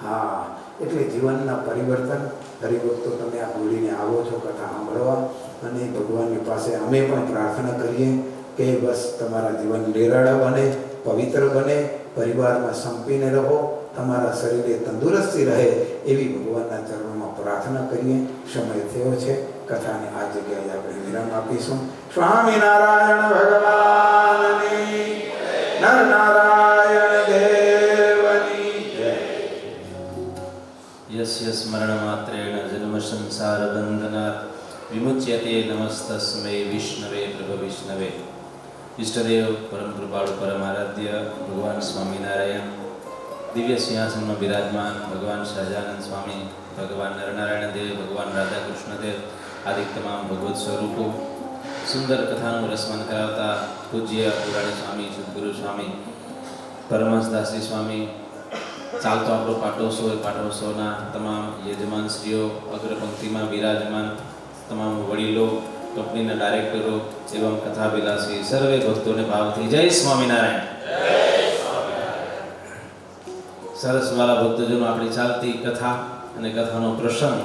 હા, એટલે જીવનના પરિવર્તન હરિભક્તો તમે આ બોલીને આવો છો કથા સાંભળવા અને ભગવાનની પાસે અમે પણ પ્રાર્થના કરીએ કે બસ તમારા જીવન નિરાળા બને, પવિત્ર બને, પરિવારમાં સંપીને રહો, તમારા શરીરે તંદુરસ્તી રહે એવી ભગવાનના ચરણોમાં પ્રાર્થના કરીએ. સમય થયો છે, કથાને આ જગ્યાએ આપણે વિરામ આપીશું. સ્વામિનારાયણ ભગવાનની, નર નારાયણ દેવની જય. યસ્ય સ્મરણ માત્રેણ જન્મ સંસાર બંધનાत् વિમુચ્યતે નમસ્તસ્મૈ વિષ્ણવે પ્રભ વિષ્ણવે. ઈષ્ટદેવ પરમ કૃપાળુ પરમ આરાધ્ય ભગવાન સ્વામિનારાયણ, દિવ્ય સિંહાસનમાં બિરાજમાન ભગવાન સહજાનંદ સ્વામી, ભગવાન નરનારાયણ દેવ, ભગવાન રાધા કૃષ્ણ દેવ આદિ તમામ ભગવત સ્વરૂપો, સુંદર કથાનું રસમાન કરાવતા પૂજ્ય પુરાણી સ્વામી, સદગુરુ સ્વામી, પરમહંસદાસજી સ્વામી, ચાલતો આપણો પાટોત્સવ એ પાટોત્સવના તમામ યજમાનશ્રીઓ, અગ્રપંક્તિમાં બિરાજમાન તમામ વડીલો, કંપનીના ડાયરેક્ટરો એવં કથાભિલાષી સર્વે ભક્તોને ભાવથી જય સ્વામિનારાયણ. સરસ વાલા ભક્તજનો, આપણી ચાલતી કથા અને કથાનો પ્રસંગ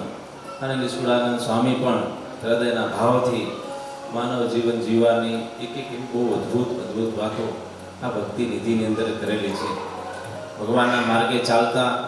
અને નિષ્કુળાનંદ સ્વામી પણ હૃદયના ભાવથી માનવ જીવન જીવવાની એક બહુ અદ્ભુત વાતો આ ભક્તિ નિધિની અંદર કરેલી છે. ભગવાનના માર્ગે ચાલતા